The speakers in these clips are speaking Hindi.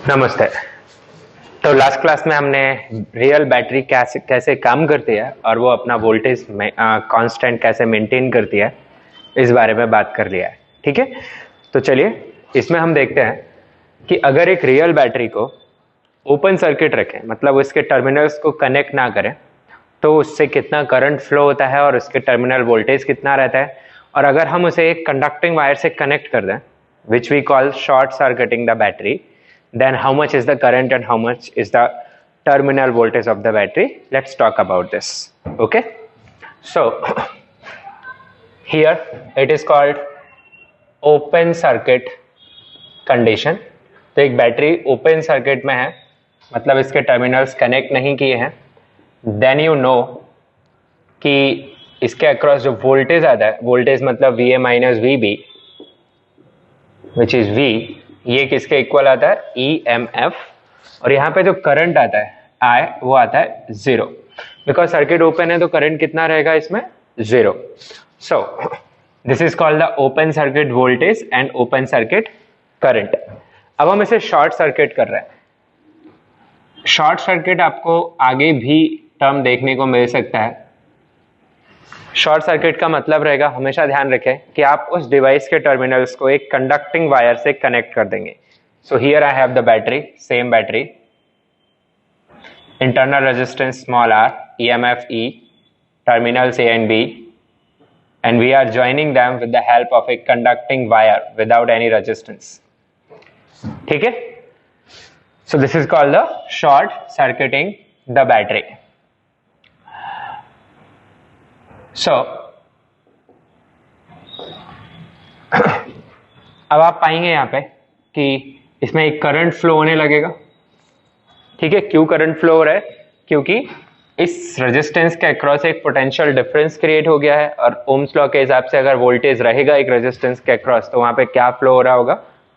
नमस्ते। तो लास्ट क्लास में हमने रियल बैटरी कैसे कैसे काम करती है और वो अपना वोल्टेज में कांस्टेंट कैसे मेंटेन करती है, इस बारे में बात कर लिया है। ठीक है, तो चलिए इसमें हम देखते हैं कि अगर एक रियल बैटरी को ओपन सर्किट रखें, मतलब उसके टर्मिनल्स को कनेक्ट ना करें, तो उससे कितना करंट फ्लो होता है और उसके टर्मिनल वोल्टेज कितना रहता है। और अगर हम उसे एक कंडक्टिंग वायर से कनेक्ट कर दें, which we call short circuiting the battery, then how much is the current and how much is the terminal voltage of the battery. Let's talk about this. Okay, so here it is called open circuit condition. तो एक बैटरी ओपन सर्किट में है, मतलब इसके टर्मिनल्स कनेक्ट नहीं किए हैं, देन यू नो कि इसके अक्रॉस जो वोल्टेज आता है, वोल्टेज मतलब V A minus V B which is V, ये किसके इक्वल आता है, ई एम एफ। और यहाँ पे जो करंट आता है आई, वो आता है जीरो, बिकॉज सर्किट ओपन है तो करंट कितना रहेगा इसमें, zero. So this is called the open circuit voltage and open circuit current. अब हम इसे शॉर्ट सर्किट कर रहे हैं। शॉर्ट सर्किट आपको आगे भी टर्म देखने को मिल सकता है। शॉर्ट सर्किट का मतलब रहेगा, हमेशा ध्यान रखें कि आप उस डिवाइस के टर्मिनल्स को एक कंडक्टिंग वायर से कनेक्ट कर देंगे। So here I have the battery, same battery, internal resistance small r, EMF E, terminals A and B, and we are joining them with the help of a conducting wire without any resistance. ठीक है, so this is called the short circuiting the battery. सो अब आप पाएंगे यहाँ पे कि इसमें एक करंट फ्लो होने लगेगा। ठीक है, क्यों करंट फ्लो हो रहा है, क्योंकि इस रेजिस्टेंस के अक्रॉस एक पोटेंशियल डिफरेंस क्रिएट हो गया है, और ओम्स लॉ के हिसाब से अगर वोल्टेज रहेगा एक रेजिस्टेंस के अक्रॉस, तो वहां पे क्या फ्लो हो रहा होगा,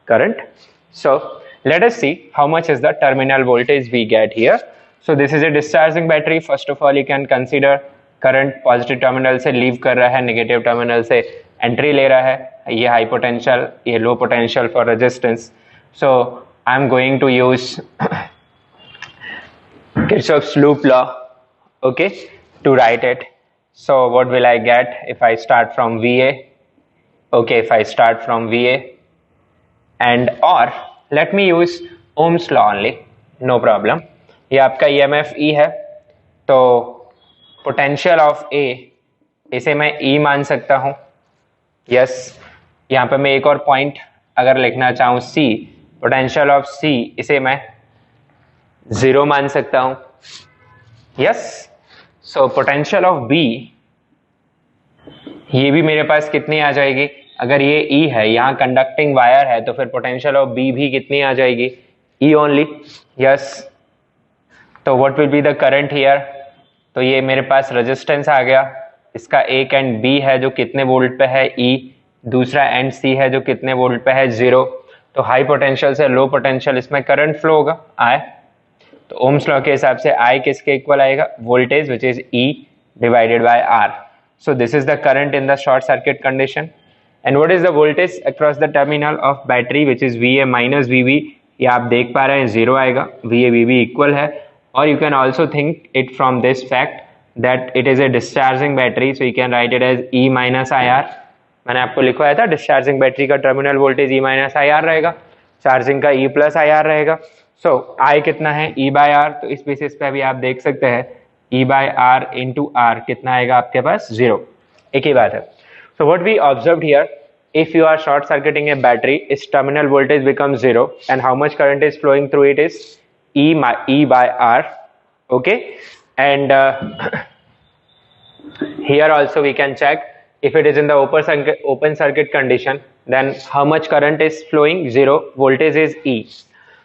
current. So let us see how much is the terminal voltage we get here. So this is a discharging battery. First of all you can consider current positive terminal से लीव कर रहा है, नेगेटिव टर्मिनल से एंट्री ले रहा है, ये हाई पोटेंशियल, ये low potential for resistance. So I am going to use Kirchhoff's loop law, okay, to write it. So what will I get if I start from VA? Okay, if I start from VA, and or let me use Ohm's law only, no problem. ये आपका EMF E है, तो पोटेंशियल ऑफ A, इसे मैं E मान सकता हूँ। यस, यहाँ पे मैं एक और पॉइंट अगर लिखना चाहूँ C, पोटेंशियल ऑफ C, इसे मैं जीरो मान सकता हूं। Yes, so potential of B, ये भी मेरे पास कितनी आ जाएगी, अगर ये ई है, यहां कंडक्टिंग वायर है, तो फिर पोटेंशियल ऑफ बी भी कितनी आ जाएगी, ई ओनली। यस, तो what will be the current here, तो ये मेरे पास रेजिस्टेंस आ गया, इसका एक एंड बी है जो कितने वोल्ट पे है, ई, दूसरा एंड सी है जो कितने वोल्ट पे है, जीरो। तो हाई पोटेंशियल से लो पोटेंशियल, इसमें करंट फ्लो होगा, आई। तो ओम्स लॉ के हिसाब से I किसके इक्वल आएगा, voltage which is E divided by R। So this is the current in the short circuit condition. And what is the voltage across the terminal of battery which is VA minus VB, ये आप देख पा रहे हैं जीरो आएगा, VA VB इक्वल है। और you can also think it from this fact that it is a discharging battery, so you can write it as E minus IR। मैंने आपको लिखवाया था डिस्चार्जिंग बैटरी का terminal voltage E minus IR रहेगा, चार्जिंग का E प्लस IR रहेगा। सो I कितना है, E बाय R, तो इस बेसिस पे अभी आप देख सकते हैं E by R into R कितना आएगा आपके पास, जीरो। एक ही बात है। So what we observe here, if you are short circuiting a battery, इस terminal voltage become zero and how much current is flowing through it is E by R, okay. And here also we can check if it is in the open circuit condition, then how much current is flowing, zero, voltage is E।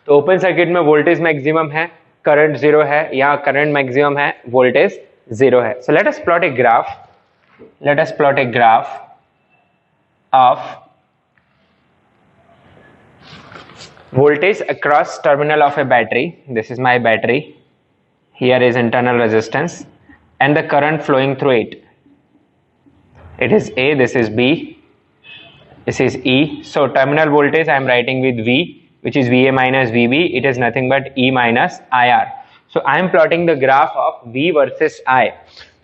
तो ओपन सर्किट में वोल्टेज मैक्सिमम है, करंट जीरो है, यहाँ करंट मैक्सिमम है, वोल्टेज जीरो है। सो let us plot a graph, let us plot a graph of voltage across terminal of a battery. This is my battery, here is internal resistance and the current flowing through it. It is A, this is B, this is E. So terminal voltage I am writing with V, which is VA minus VB, it is nothing but E minus IR. So I am plotting the graph of V versus I.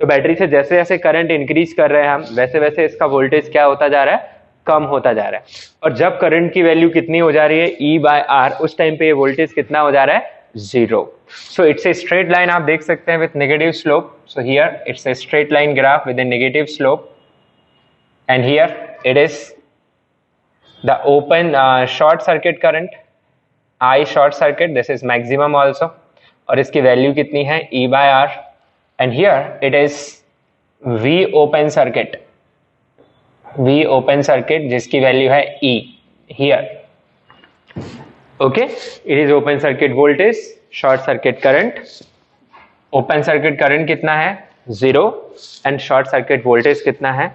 तो बैटरी से जैसे जैसे करंट इंक्रीज कर रहे हैं हम, वैसे वैसे इसका वोल्टेज क्या होता जा रहा है, कम होता जा रहा है. और जब करंट की वैल्यू कितनी हो जा रही है, E बाय R, उस टाइम पे ये वोल्टेज कितना हो जा रहा है, 0. So it's a straight line, आप देख सकते हैं with negative slope. So here it's a straight line graph with A negative slope, and here it is the open short circuit current, I short circuit, this is maximum also, और इसकी वैल्यू कितनी है, E by R, and here it is V open circuit, V open circuit जिसकी वैल्यू है E here. Okay, it is open circuit voltage, short circuit current. Open circuit current कितना है, 0, and short circuit voltage कितना है,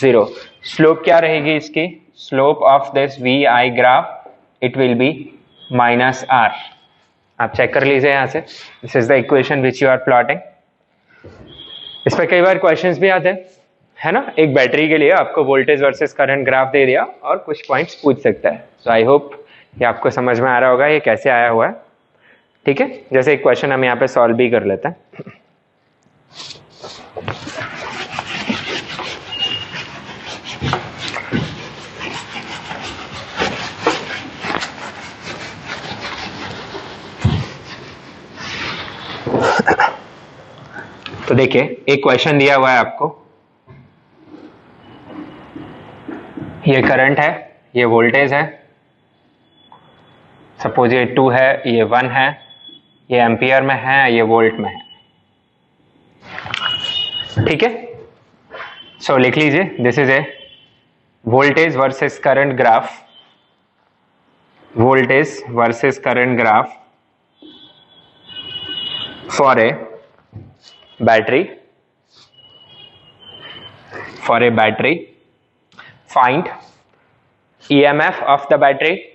0. स्लोप क्या रहेगी इसकी, slope of this VI graph, it will be minus R. आप चेक कर लीजिए यहाँ से. This is the equation which you are plotting. इस पर कई बार क्वेश्चंस भी आते हैं, है ना. एक बैटरी के लिए आपको वोल्टेज वर्सेस करंट ग्राफ दे दिया और कुछ पॉइंट्स पूछ सकता है. सो आई होप ये आपको समझ में आ रहा होगा ये कैसे आया हुआ है. ठीक है, जैसे एक क्वेश्चन हम यहाँ पे सॉल्व भी कर लेते हैं. तो देखिए एक क्वेश्चन दिया हुआ है आपको, ये करंट है, ये वोल्टेज है, सपोज ये 2 है, ये 1 है, ये एम्पियर में है, ये वोल्ट में है. ठीक है, सो लिख लीजिए, this is A voltage versus current graph, voltage versus current graph for a battery, for a battery. Find EMF of the battery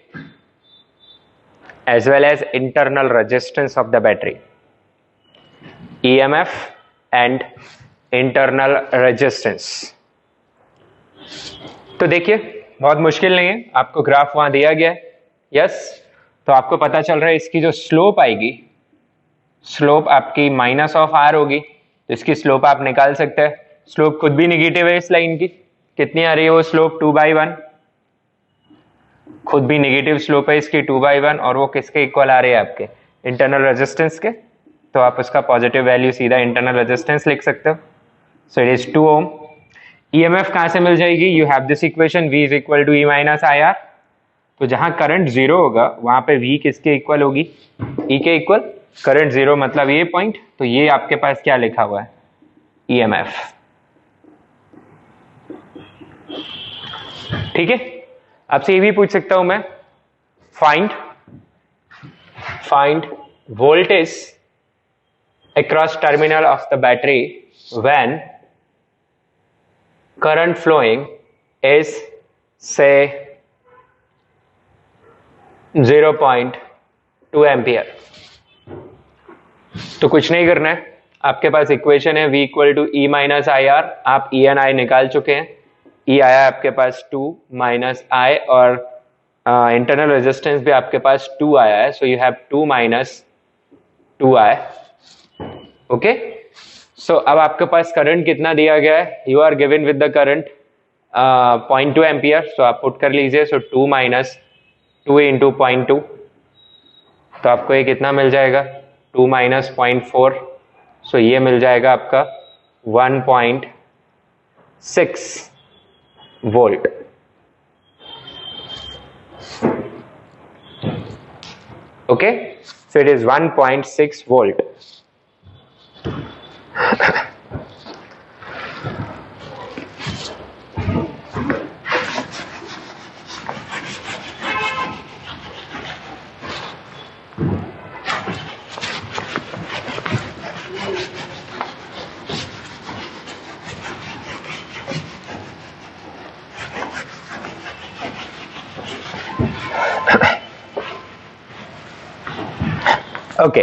as well as internal resistance of the battery. EMF and internal resistance. तो देखिए बहुत मुश्किल नहीं है, आपको ग्राफ वहां दिया गया है. यस, तो आपको पता चल रहा है इसकी जो स्लोप आएगी, स्लोप आपकी माइनस ऑफ आर होगी, तो इसकी स्लोप आप निकाल सकते हैं. स्लोप खुद भी निगेटिव है इस लाइन की, कितनी आ रही है वो स्लोप, 2/1, खुद भी निगेटिव स्लोप है इसकी 2/1, और वो किसके इक्वल आ रही है, आपके इंटरनल रेजिस्टेंस के. तो आप उसका पॉजिटिव वैल्यू सीधा इंटरनल रेजिस्टेंस लिख सकते हो. So it is 2 ohm. EMF कहां से मिल जाएगी, you have this equation, V is equal to E minus IR. तो जहां करंट 0 होगा वहां पे V किसके इक्वल होगी, E के इक्वल. करंट 0 मतलब ये पॉइंट, तो ये आपके पास क्या लिखा हुआ है, EMF. ठीक है, आपसे ये भी पूछ सकता हूं मैं, find voltage across terminal of the battery when current flowing is say 0.2 ampere. तो कुछ नहीं करना है, आपके पास इक्वेशन है V equal to E minus IR. आप E एंड I निकाल चुके हैं. E आया आपके पास 2 माइनस I, और इंटरनल रेजिस्टेंस भी आपके पास 2 आया है. So you have 2 minus 2I. Okay, so अब आपके पास करंट कितना दिया गया है, you are given with the current 0.2 ampere. So आप पुट कर लीजिए. सो 2 माइनस 2 इंटू 0.2, तो आपको ये कितना मिल जाएगा, 2 माइनस 0.4. सो ये मिल जाएगा आपका 1.6 volt. Okay, so it is 1.6 volt. Okay,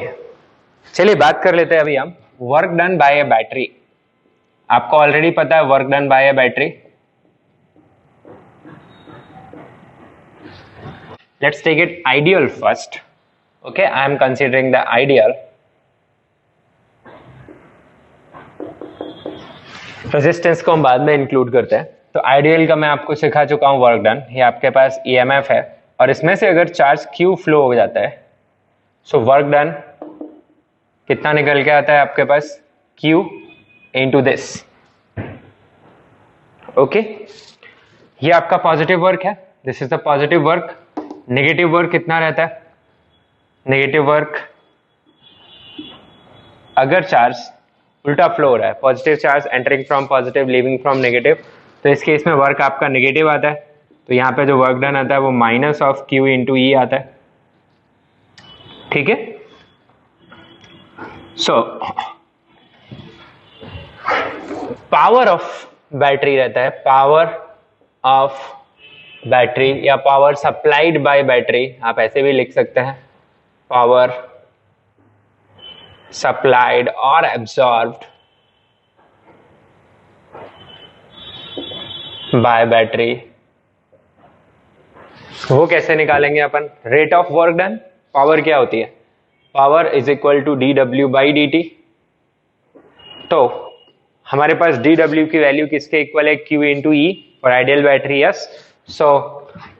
चलिए बात कर लेते हैं अभी हम वर्क डन बाय ए बैटरी. आपको ऑलरेडी पता है work done bye A battery. let's take it ideal first. Okay, I am considering the ideal. Resistance को हम बाद में इंक्लूड करते हैं. तो आइडियल का मैं आपको सिखा चुका हूं वर्क डन. ये आपके पास ईएमएफ है और इसमें से अगर चार्ज क्यू फ्लो हो जाता है, सो वर्क डन कितना निकल के आता है आपके पास, क्यू इनटू दिस. ओके, ये आपका पॉजिटिव वर्क है. This is the positive work. Negative work कितना रहता है? नेगेटिव वर्क अगर चार्ज उल्टा फ्लो हो रहा है, positive charge entering from positive leaving from negative, तो इस केस में वर्क आपका नेगेटिव आता है. तो यहाँ पे जो वर्क डन आता है वो माइनस ऑफ क्यू इंटू ई आता है. ठीक है. सो पावर ऑफ बैटरी रहता है, पावर ऑफ बैटरी या पावर सप्लाइड बाय बैटरी, आप ऐसे भी लिख सकते हैं, पावर सप्लाइड और एब्जॉर्ब्ड बाय बैटरी. वो कैसे निकालेंगे अपन? Rate of work done. Power क्या होती है? Power is equal to d डब्ल्यू बाई डी टी. तो हमारे पास डी डब्ल्यू की वैल्यू किसके इक्वल है? Q into e for ideal battery. Yes. So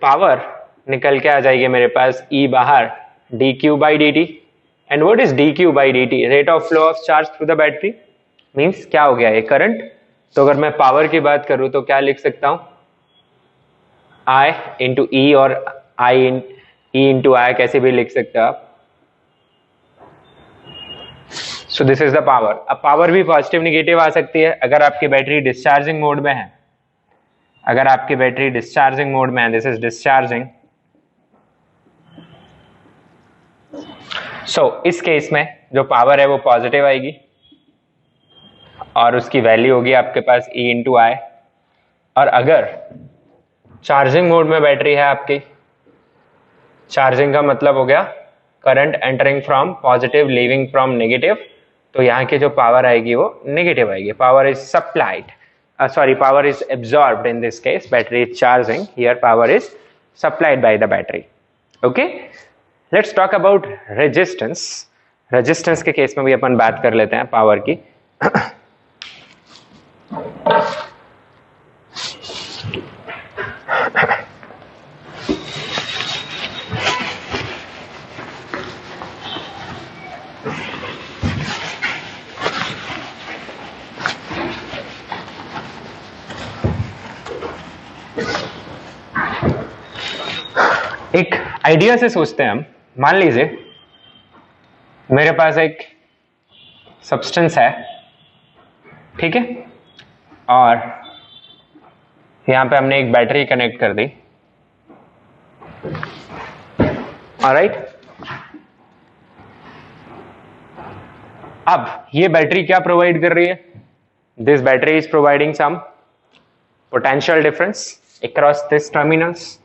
power निकल के आ जाएगी मेरे पास ई बाहर, D Q by d T. And what is D Q by d T? Rate of flow of charge through the battery. Means क्या हो गया ये? करंट. तो अगर मैं पावर की बात करूं तो क्या लिख सकता हूं? आई इंटू ई, और आई ई इंटू आई कैसे भी लिख सकते हो आप. सो दिस इज द पावर. अब पावर भी पॉजिटिव निगेटिव आ सकती है अगर आपकी बैटरी डिस्चार्जिंग मोड में है. अगर आपकी बैटरी डिस्चार्जिंग मोड में है, दिस इज डिस्चार्जिंग. सो इस केस में जो पावर है वो पॉजिटिव आएगी और उसकी वैल्यू होगी आपके पास ई इंटू आई. और अगर चार्जिंग मोड में बैटरी है आपकी, चार्जिंग का मतलब हो गया current entering from positive leaving from negative, तो यहाँ की जो पावर आएगी वो नेगेटिव आएगी. Power is supplied, power is absorbed in this case. Battery is charging, here power is supplied by the battery. Okay, let's talk about resistance. Resistance के केस में भी अपन बात कर लेते हैं पावर की. एक आइडिया से सोचते हैं हम. मान लीजिए मेरे पास एक सब्सटेंस है, ठीक है, और यहां पे हमने एक बैटरी कनेक्ट कर दी. ऑलराइट. अब ये बैटरी क्या प्रोवाइड कर रही है? This battery is providing some potential difference across this terminals.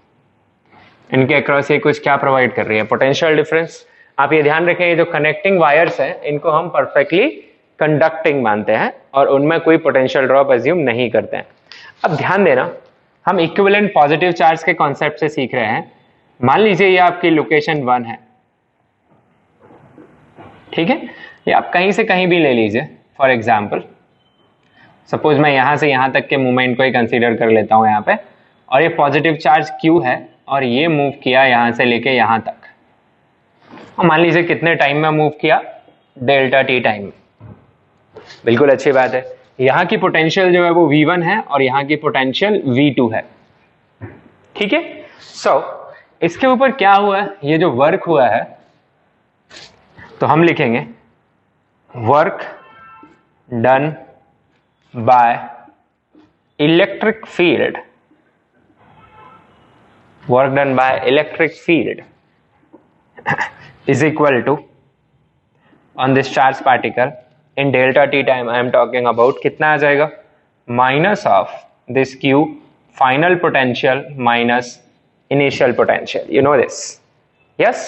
इनके अक्रॉस ये कुछ क्या प्रोवाइड कर रही है? Potential difference. आप ये ध्यान रखें, ये जो कनेक्टिंग वायर्स हैं इनको हम परफेक्टली कंडक्टिंग मानते हैं और उनमें कोई पोटेंशियल ड्रॉप अज्यूम नहीं करते हैं. अब ध्यान देना, हम इक्विवेलेंट पॉजिटिव चार्ज के कॉन्सेप्ट से सीख रहे हैं. मान लीजिए ये आपकी लोकेशन 1 है, ठीक है. ये आप कहीं से कहीं भी ले लीजिए. फॉर एग्जाम्पल सपोज मैं यहां से यहां तक के मूवमेंट को ही कंसीडर कर लेता हूं यहाँ पे, और ये पॉजिटिव चार्ज Q है और ये मूव किया यहां से लेके यहां तक. और मान लीजिए कितने टाइम में मूव किया? डेल्टा टी टाइम में. बिल्कुल अच्छी बात है. यहां की पोटेंशियल जो है वो V1 है और यहां की पोटेंशियल V2 है. ठीक है. सो इसके ऊपर क्या हुआ है? ये जो वर्क हुआ है तो हम लिखेंगे work done by electric field. work done by electric field is equal to on this charge particle in delta t time. I am talking about कितना आ जाएगा? minus of this Q final potential minus initial potential. You know this. Yes.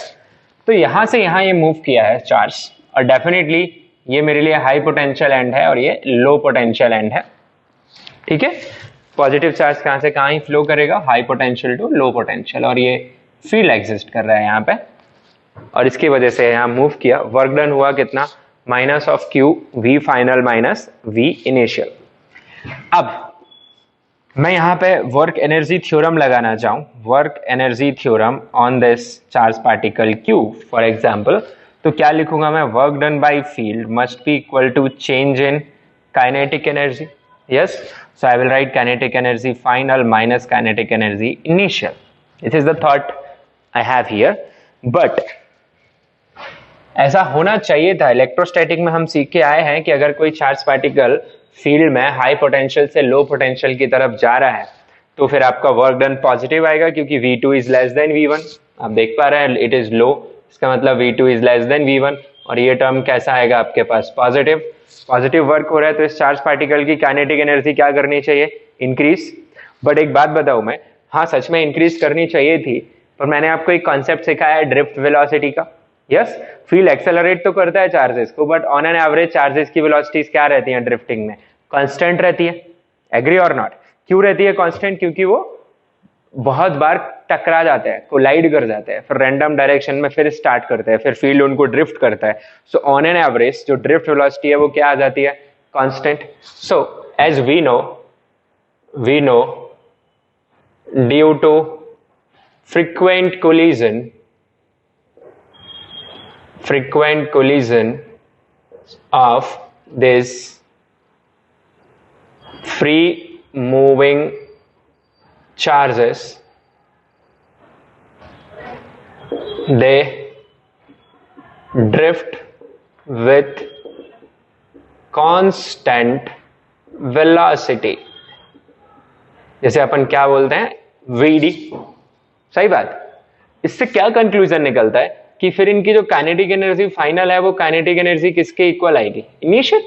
तो यहां से यहां ये मूव किया है चार्ज, और डेफिनेटली ये मेरे लिए हाई पोटेंशियल एंड है और ये लो पोटेंशियल एंड है. ठीक है. पॉजिटिव चार्ज कहां से कहां ही फ्लो करेगा? High potential to low potential. और ये फील्ड एग्जिस्ट कर रहा है यहाँ पे, और इसकी वजह से यहाँ मूव किया, वर्क डन हुआ कितना, minus of Q V final minus V initial. अब मैं यहाँ पे वर्क एनर्जी थ्योरम लगाना चाहूँ, work energy theorem on this charge particle Q for example, तो क्या लिखूंगा मैं, work done by field must be equal to change in kinetic energy, yes, so I will write kinetic energy final minus kinetic energy initial. This is the thought I have here, but ऐसा होना चाहिए था। इलेक्ट्रोस्टैटिक में हम सीख के आए हैं कि अगर कोई चार्ज पार्टिकल फील्ड में हाई पोटेंशियल से लो पोटेंशियल की तरफ जा रहा है तो फिर आपका वर्क डन पॉजिटिव आएगा, क्योंकि V2 is less than V1। आप देख पा रहे हैं इट इज लो, इसका मतलब V2 is less than V1, और ये टर्म कैसा आएगा आपके पास, पॉजिटिव। पॉजिटिव वर्क हो रहा है तो इस चार्ज पार्टिकल की काइनेटिक एनर्जी क्या करनी चाहिए, इंक्रीज। बट एक बात बताऊं मैं, हाँ सच में इंक्रीज करनी चाहिए थी, पर मैंने आपको एक कॉन्सेप्ट सिखाया है ड्रिफ्ट वेलोसिटी का। यस, फील्ड एक्सेलरेट तो करता है चार्जेस को, but on an average charges की वेलोसिटीज क्या रहती हैं ड्रिफ्टिंग में, कांस्टेंट रहती है। एग्री और नॉट? क्यों रहती है कांस्टेंट? क्योंकि वो बहुत बार टकरा जाते हैं, कोलाइड कर जाते हैं, फिर रैंडम डायरेक्शन में फिर स्टार्ट करते हैं, फिर फील्ड उनको ड्रिफ्ट करता है। सो ऑन एन एवरेज जो ड्रिफ्ट वेलोसिटी है वो क्या आ जाती है, constant. So as we know due to frequent collision of this free moving charges, they drift with constant velocity, जैसे अपन क्या बोलते हैं, VD। सही बात। इससे क्या कंक्लूजन निकलता है कि फिर इनकी जो काइनेटिक एनर्जी फाइनल है वो काइनेटिक एनर्जी किसके इक्वल आएगी, इनिशियल।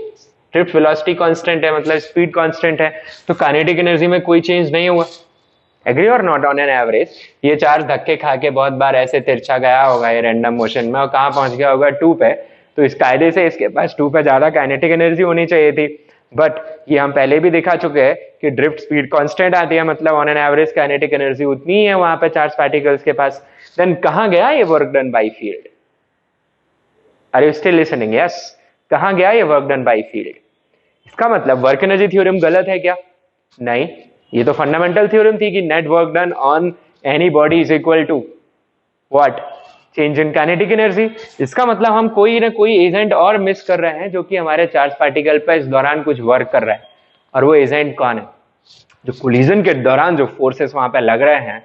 ड्रिफ्ट वेलोसिटी कांस्टेंट है, मतलब स्पीड कांस्टेंट है, तो काइनेटिक एनर्जी में कोई चेंज नहीं हुआ। एग्री और नॉट? ऑन एन एवरेज ये चार्ज धक्के खा के बहुत बार ऐसे तिरछा गया होगा ये रैंडम मोशन में, और कहां पहुंच गया होगा, 2 पे। तो इस कायदे से इसके पास 2 पे ज्यादा काइनेटिक एनर्जी होनी चाहिए थी, बट ये हम पहले भी दिखा चुके हैं कि ड्रिफ्ट स्पीड कांस्टेंट आती है, मतलब on an average kinetic energy उतनी ही है वहां पे चार्ज पार्टिकल्स के पास। देन कहां गया ये work done by field? Are you still listening? Yes, कहां गया ये वर्क डन बाय फील्ड? इसका मतलब वर्क एनर्जी थ्योरम गलत है क्या? नहीं, ये तो फंडामेंटल थ्योरम थी कि net work done on any body is equal to what, change in kinetic energy. इसका मतलब हम कोई ना कोई एजेंट और मिस कर रहे हैं जो कि हमारे चार्ज पार्टिकल पर इस दौरान कुछ वर्क कर रहा है, और वो एजेंट कौन है? जो कोलिजन के दौरान जो फोर्सेस वहां पे लग रहे हैं,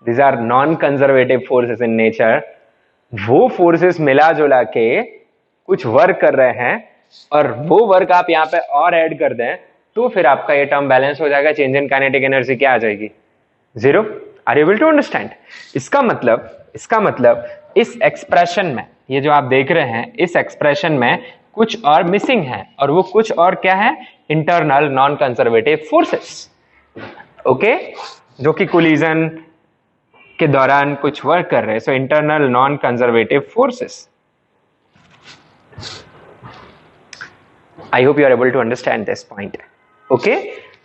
these are non conservative forces in nature. वो फोर्सेस मिला जुला के कुछ वर्क कर रहे हैं, और वो वर्क आप यहाँ पे और ऐड कर दें तो फिर आपका ये टर्म बैलेंस हो जाएगा, चेंज इन काइनेटिक एनर्जी क्या आ जाएगी, 0। Are you able to understand? इसका मतलब इस एक्सप्रेशन में, ये जो आप देख रहे हैं इस एक्सप्रेशन में कुछ और मिसिंग है, और वो कुछ और क्या है, internal non conservative forces, okay, जो कि कोलिजन के दौरान कुछ वर्क कर रहे हैं। So internal non conservative forces. I hope you are able to understand this point. Okay,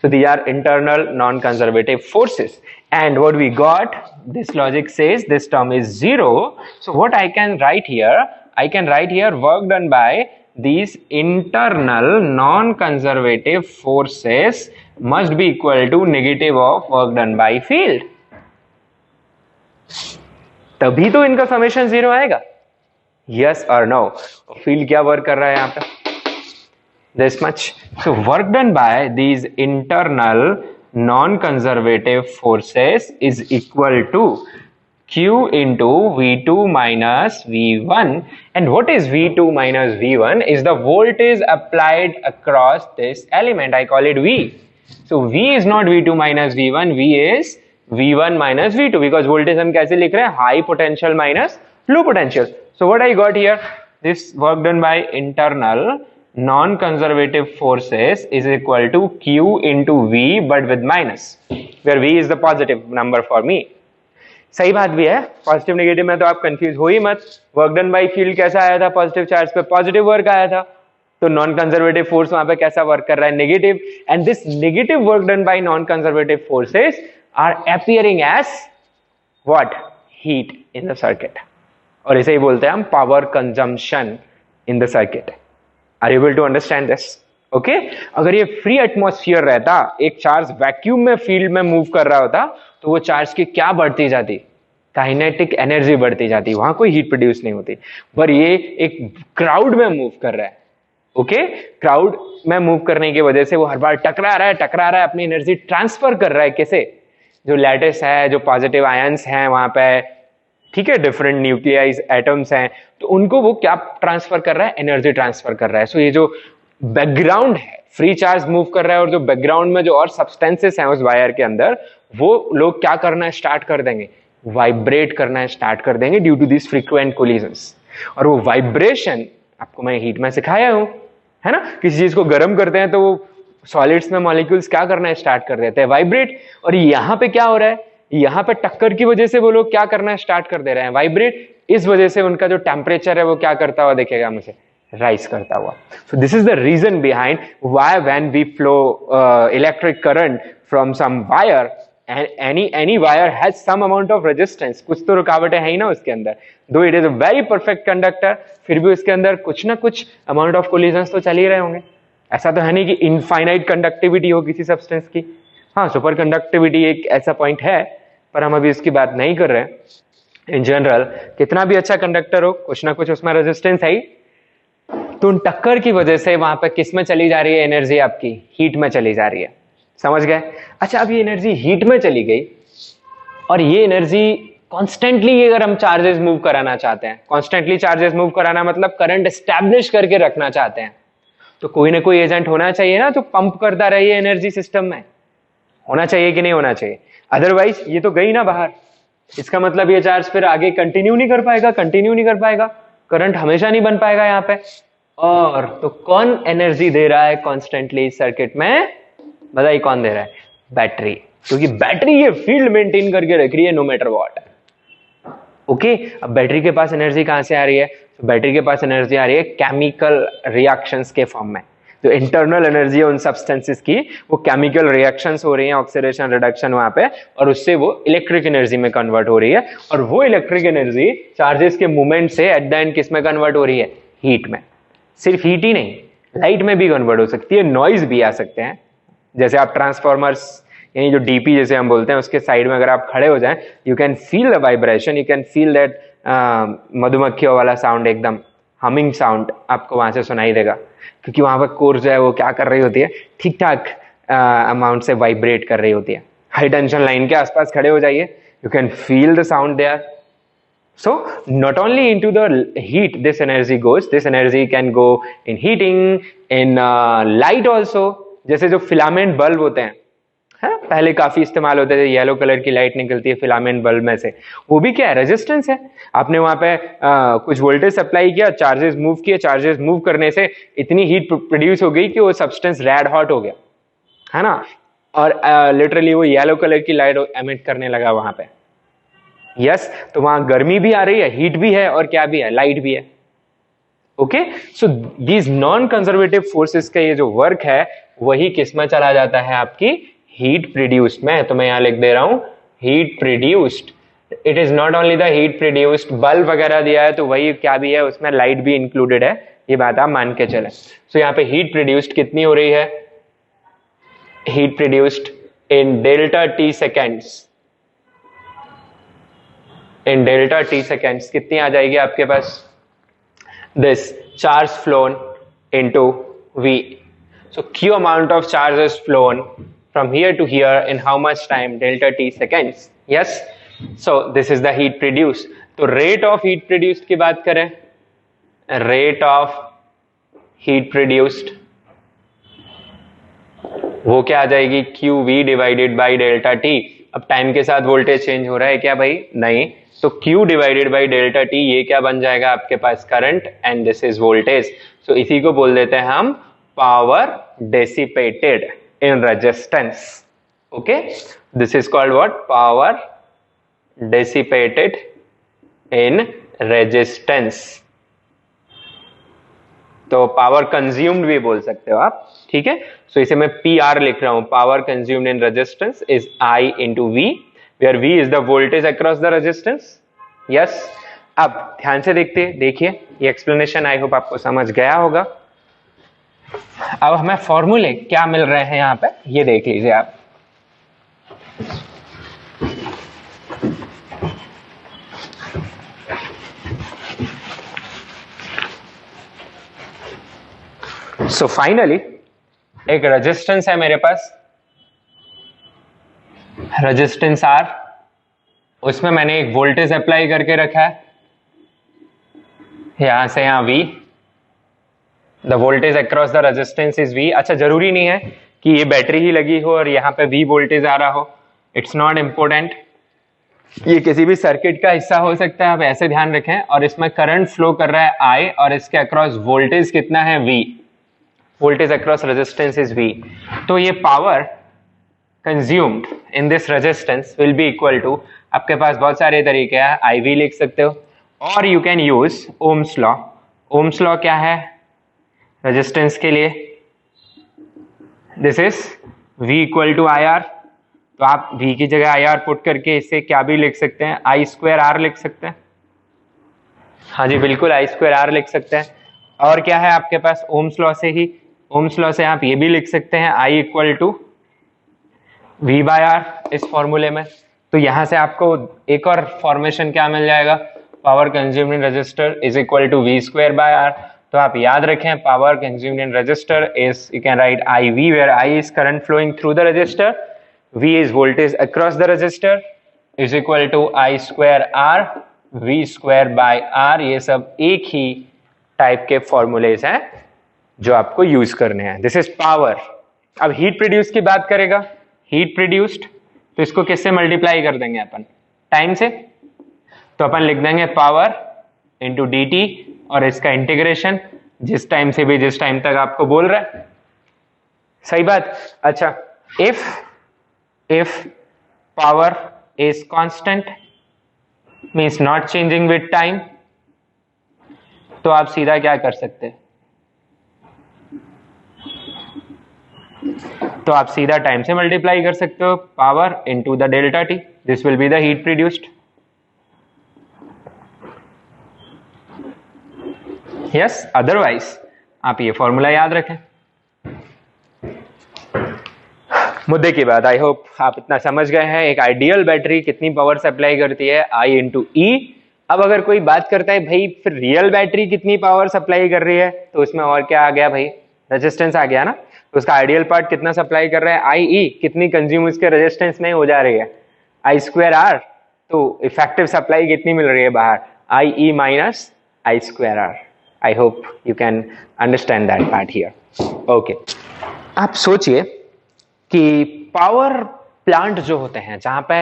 so these are internal non-conservative forces, and what we got, this logic says this term is 0. So what I can write here, work done by these internal non-conservative forces must be equal to negative of work done by field. तभी तो इनका समेशन 0 आएगा। Yes or no? फील्ड क्या वर्क कर रहा है यहाँ पे, this much. So work done by these internal non-conservative forces is equal to Q into V2 minus V1. And what is V2 minus V1? Is the voltage applied across this element. I call it V. So V is not V2 minus V1. V is V1 minus V2, because voltage हम कैसे लिख रहे हैं, high potential minus low potential. So what I got here, this work done by internal non-conservative forces is equal to Q into V, but with minus, where V is the positive number for me. सही बात भी है, पॉजिटिव नेगेटिव में तो आप कंफ्यूज हो ही मत। वर्क डन बाय फील्ड कैसा आया था, पॉजिटिव चार्ज पे पॉजिटिव वर्क आया था, तो नॉन कंजर्वेटिव फोर्स वहां पे कैसा वर्क कर रहा है, negative. And this negative work done by non conservative forces are appearing as what, heat in the circuit, और इसे ही बोलते हैं हम power consumption in the circuit. Are you able to understand this? Okay, अगर ये फ्री एटमॉस्फेयर रहता, एक चार्ज वैक्यूम में फील्ड में मूव कर रहा होता, तो वो चार्ज की क्या बढ़ती जाती? काइनेटिक एनर्जी बढ़ती जाती, वहां कोई हीट प्रोड्यूस नहीं होती। पर ये एक क्राउड में मूव कर रहा है, ओके, क्राउड में मूव करने की वजह से वो हर बार टकरा रहा है, अपनी एनर्जी ट्रांसफर कर रहा है। कैसे? जो लैटिस है, जो पॉजिटिव आयंस हैं वहां पे, ठीक है, डिफरेंट न्यूक्लियाइज एटम्स हैं, तो उनको वो क्या ट्रांसफर कर रहा है? एनर्जी ट्रांसफर कर रहा है। सो ये जो बैकग्राउंड है, फ्री चार्ज मूव कर रहा है, और जो बैकग्राउंड में जो और सब्सटेंसेस हैं उस वायर के अंदर, वो लोग क्या करना स्टार्ट कर देंगे? वाइब्रेट करना स्टार्ट कर देंगे due to this frequent collisions. और वो वाइब्रेशन आपको मैं हीट में सिखाया हूं, है ना? किसी चीज को गर्म करते हैं तो वो सॉलिड्स में मॉलिक्यूल्स क्या करना स्टार्ट कर देते हैं? वाइब्रेट। और यहां पे क्या हो रहा है? यहां पे टक्कर की वजह से वो लोग क्या करना स्टार्ट कर दे रहे हैं? वाइब्रेट। इस वजह से उनका जो टेम्परेचर है वो क्या करता हुआ दिखेगा मुझे? राइज करता हुआ। So this is the reason behind why when we flow electric current from some wire, any wire has some amount of resistance, कुछ तो रुकावटें हैं ही ना उसके अंदर, दो it is a very perfect conductor, फिर भी उसके अंदर कुछ ना कुछ अमाउंट ऑफ कोलिजन्स तो चल ही रहे होंगे। ऐसा तो है नहीं कि इनफाइनाइट कंडक्टिविटी हो किसी सब्सटेंस की। हाँ, सुपर कंडक्टिविटी एक ऐसा पॉइंट है, पर हम अभी इसकी बात नहीं कर रहे हैं। इन जनरल कितना भी अच्छा कंडक्टर हो, कुछ ना कुछ उसमें रेजिस्टेंस है ही। तो उन टक्कर की वजह से वहां पर किस में चली जा रही है एनर्जी? आपकी हीट में चली जा रही है। समझ गए? अच्छा, अब ये एनर्जी हीट में चली गई, और ये एनर्जी कॉन्स्टेंटली अगर हम चार्जेस मूव कराना चाहते हैं, कॉन्स्टेंटली चार्जेस मूव कराना मतलब करंट एस्टैब्लिश करके रखना चाहते हैं, तो कोई ना कोई एजेंट होना चाहिए ना, जो पंप करता रहे एनर्जी सिस्टम में। होना चाहिए कि नहीं होना चाहिए? अदरवाइज ये तो गई ना बाहर, इसका मतलब ये चार्ज फिर आगे कंटिन्यू नहीं कर पाएगा, करंट हमेशा नहीं बन पाएगा यहाँ पे। और तो कौन एनर्जी दे रहा है कॉन्स्टेंटली सर्किट में? बताइए कौन दे रहा है? बैटरी। क्योंकि बैटरी ये फील्ड मेंटेन करके रख रही है नो मैटर व्हाट। ओके, अब बैटरी के पास एनर्जी कहां से आ रही है? तो बैटरी के पास एनर्जी आ रही है केमिकल रिएक्शंस के फॉर्म में। जो इंटरनल एनर्जी है उन सब्सटेंसेस की, वो केमिकल रिएक्शंस हो रही हैं, ऑक्सीडेशन रिडक्शन वहां पे, और उससे वो इलेक्ट्रिक एनर्जी में कन्वर्ट हो रही है। और वो इलेक्ट्रिक एनर्जी चार्जेस के मूवमेंट से एट द एंड किस में कन्वर्ट हो रही है? हीट में। सिर्फ हीट ही नहीं, लाइट में भी कन्वर्ट हो सकती है, नॉइज भी आ सकते हैं। जैसे आप ट्रांसफॉर्मर्स, यानी जो डीपी जैसे हम बोलते हैं, उसके साइड में अगर आप खड़े हो जाएं, you can feel the vibration, you can feel that मधुमक्खियों वाला साउंड, एकदम हमिंग साउंड आपको वहां से सुनाई देगा, क्योंकि वहां पर कोर जो है वो क्या कर रही होती है? ठीक ठाक अमाउंट से वाइब्रेट कर रही होती है। हाई टेंशन लाइन के आसपास खड़े हो जाइए, you can feel the sound there. So not only into the heat this energy goes, this energy can go in heating, in light also। जैसे जो फिलामेंट बल्ब होते हैं, है पहले काफी इस्तेमाल होते थे, येलो कलर की लाइट निकलती है फिलामेंट बल्ब में से, वो भी क्या है? रेजिस्टेंस है। आपने वहां पे कुछ वोल्टेज सप्लाई किया, चार्जेस मूव किए, चार्जेस मूव करने से इतनी हीट प्रोड्यूस हो गई कि वो सब्सटेंस रेड हॉट हो गया, है ना, और लिटरली वो येलो कलर की लाइट एमिट करने लगा वहां पे। यस, तो वहां गर्मी भी आ रही है, हीट भी है, और क्या भी है? लाइट भी है। Okay, so these non conservative forces का ये जो वर्क है, वही किस में चला जाता है? आपकी हीट प्रोड्यूस्ड में। तो मैं यहां लिख दे रहा हूं heat produced. It is not only the heat produced, bulb वगैरह दिया है तो वही क्या भी है, उसमें लाइट भी इंक्लूडेड है, ये बात आप मान के चले। सो यहाँ पे हीट प्रोड्यूस्ड कितनी हो रही है? Heat produced in delta t seconds, in delta t seconds कितनी आ जाएगी आपके पास? This charge flown into V। So Q amount of charge is flown from here to here in how much time? Delta T seconds. Yes. So this is the heat produced. तो rate of heat produced की बात करें, rate of heat produced वो क्या आ जाएगी? QV divided by delta T। अब टाइम के साथ वोल्टेज चेंज हो रहा है क्या भाई? नहीं, तो Q divided by delta T ये क्या बन जाएगा आपके पास? Current, and this is voltage. So इसी को बोल देते हैं हम power dissipated in resistance। okay, this is called what? Power dissipated in resistance। तो पावर कंज्यूम्ड भी बोल सकते हो आप, ठीक है। सो इसे मैं PR लिख रहा हूं, power consumed in resistance is I into V, where V is the voltage across the resistance, yes. अब ध्यान से देखिए ये एक्सप्लेनेशन आई होप आपको समझ गया होगा। अब हमें फॉर्मूले क्या मिल रहे हैं यहां पे, ये देख लीजिए आप। सो फाइनली एक रेजिस्टेंस है मेरे पास, रेजिस्टेंस R, उसमें मैंने एक वोल्टेज अप्लाई करके रखा है, यहां से यहां V, the voltage across the resistance is V। अच्छा, जरूरी नहीं है कि ये बैटरी ही लगी हो और यहाँ पे V वोल्टेज आ रहा हो, इट्स नॉट इम्पोर्टेंट, ये किसी भी सर्किट का हिस्सा हो सकता है, आप ऐसे ध्यान रखें। और इसमें करंट फ्लो कर रहा है I और इसके अक्रॉस वोल्टेज कितना है V, voltage across resistance is V। तो ये power consumed in this resistance will be equal to, आपके पास बहुत सारे तरीके हैं, IV लिख सकते हो और you can use Ohm's law. Ohm's law क्या है रेजिस्टेंस के लिए, this is V equal to IR, तो आप V की जगह IR पुट करके इसे क्या भी लिख सकते हैं, I स्क्वायर R लिख सकते हैं। हाँ जी बिल्कुल, I स्क्वायर R लिख सकते हैं। और क्या है आपके पास, ओम्स लॉ से ही, ओम्स लॉ से आप ये भी लिख सकते हैं I equal to V by R इस फॉर्मूले में। तो यहां से आपको एक और फॉर्मेशन क्या मिल जाएगा, power consumed in resistor is equal to V square by R। तो आप याद रखें power consumed in resistor is, you can write IV where I is current flowing through the resistor, V is voltage across the resistor is equal to I square R V square by R। ये सब एक ही टाइप के फॉर्मूलेज हैं जो आपको यूज करने हैं। This is power. अब हीट प्रोड्यूस की बात करेगा, हीट प्रोड्यूस्ड, तो इसको किससे मल्टीप्लाई कर देंगे अपन, टाइम से। तो अपन लिख देंगे पावर इंटू dt और इसका इंटीग्रेशन जिस टाइम से भी जिस टाइम तक आपको बोल रहा है, सही बात। अच्छा, if power is constant means not changing with time, तो आप सीधा क्या कर सकते हैं, तो आप सीधा टाइम से मल्टीप्लाई कर सकते हो, power into the delta T, this will be the heat produced. Yes, otherwise आप ये फॉर्मूला याद रखें। मुद्दे की बात, आई होप आप इतना समझ गए हैं। एक आइडियल बैटरी कितनी पावर सप्लाई करती है, I इंटू E। अब अगर कोई बात करता है भाई फिर रियल बैटरी कितनी पावर सप्लाई कर रही है, तो उसमें और क्या आ गया भाई, रेजिस्टेंस आ गया ना। तो उसका आइडियल पार्ट कितना सप्लाई कर रहा है, IE, कितनी कंज्यूम उसके रेजिस्टेंस में हो जा रही है, I स्क्वायर R। तो इफेक्टिव सप्लाई कितनी मिल रही है बाहर, IE minus I square R। I hope you can understand that part here. Okay, आप सोचिए कि पावर प्लांट जो होते हैं जहां पे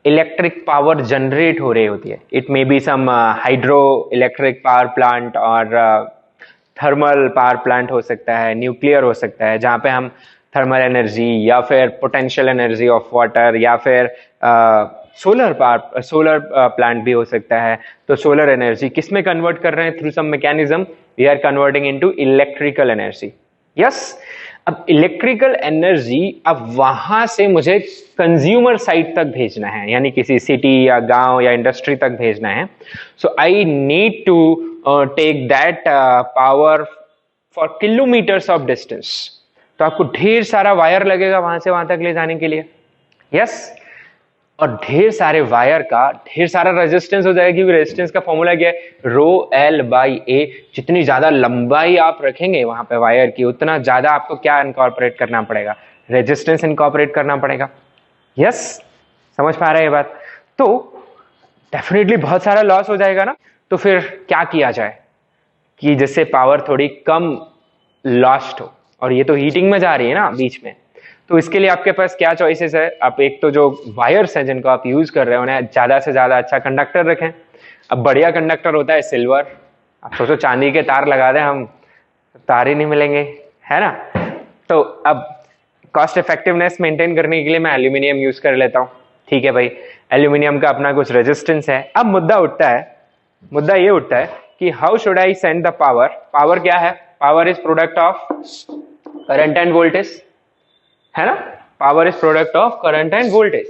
इलेक्ट्रिक पावर जनरेट हो रही होती है, it may be some hydro electric power plant और थर्मल पावर प्लांट हो सकता है, न्यूक्लियर हो सकता है, जहां पे हम थर्मल एनर्जी या फिर पोटेंशियल एनर्जी ऑफ वाटर या फिर सोलर प्लांट भी हो सकता है। तो सोलर एनर्जी किस में कन्वर्ट कर रहे हैं, through some mechanism we are converting into electrical energy. Yes, अब इलेक्ट्रिकल एनर्जी अब वहां से मुझे कंज्यूमर साइड तक भेजना है, यानी किसी सिटी या गांव या इंडस्ट्री तक भेजना है। So I need to take that power for kilometres of distance. तो आपको ढेर सारा वायर लगेगा वहां से वहां तक ले जाने के लिए। यस, और ढेर सारे वायर का ढेर सारा रेजिस्टेंस हो जाएगा, क्योंकि रेजिस्टेंस का फॉर्मूला क्या है, रो एल बाई ए। जितनी ज्यादा लंबाई आप रखेंगे वहां पे वायर की, उतना ज्यादा आपको क्या इनकॉर्पोरेट करना पड़ेगा, रेजिस्टेंस इनकॉर्पोरेट करना पड़ेगा। यस, समझ पा रहे हैं ये बात। तो डेफिनेटली बहुत सारा लॉस हो जाएगा ना। तो फिर क्या किया जाए कि जिससे पावर थोड़ी कम लॉस्ट हो, और ये तो हीटिंग में जा रही है ना बीच में। तो इसके लिए आपके पास क्या चॉइसेस है, आप एक तो जो वायर्स हैं जिनको आप यूज कर रहे हैं उन्हें ज्यादा से ज्यादा अच्छा कंडक्टर रखें। अब बढ़िया कंडक्टर होता है सिल्वर, आप सोचो चांदी के तार लगा दें हम, तार ही नहीं मिलेंगे, है ना। तो अब कॉस्ट इफेक्टिवनेस मेंटेन करने के लिए मैं एल्यूमिनियम यूज कर लेता हूँ, ठीक है भाई। एल्यूमिनियम का अपना कुछ रेजिस्टेंस है। अब मुद्दा ये उठता है कि how should I send the power. Power क्या है, power is product of current end voltage, है ना। Power is product of current end voltage.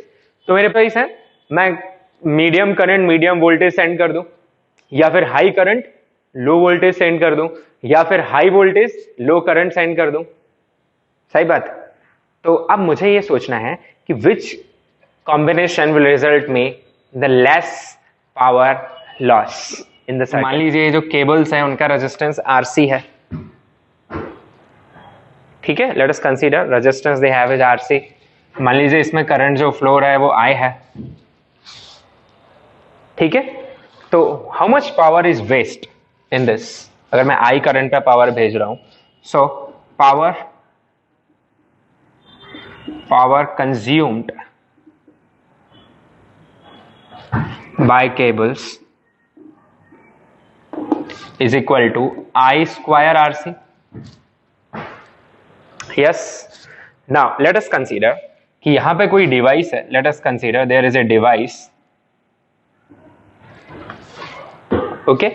तो मेरे पास है, मैं medium current medium voltage send कर दूं, या फिर high current low voltage send कर दूं, या फिर हाई वोल्टेज लो करंट सेंड कर दूं? सही बात। तो अब मुझे ये सोचना है कि विच कॉम्बिनेशन विल रिजल्ट में the less power loss in the circuit. मान लीजिए जो केबल्स हैं उनका रेजिस्टेंस आरसी है, ठीक है, let us consider resistance they have is RC. मान लीजिए इसमें करंट जो फ्लो रहा है वो आई है, ठीक है। तो how much power is waste in this? अगर मैं आई करंट पे पावर भेज रहा हूं, so power consumed by cables is equal to I square RC. Yes, now let us consider कि यहां पे कोई डिवाइस है। Let us consider there is a device, okay,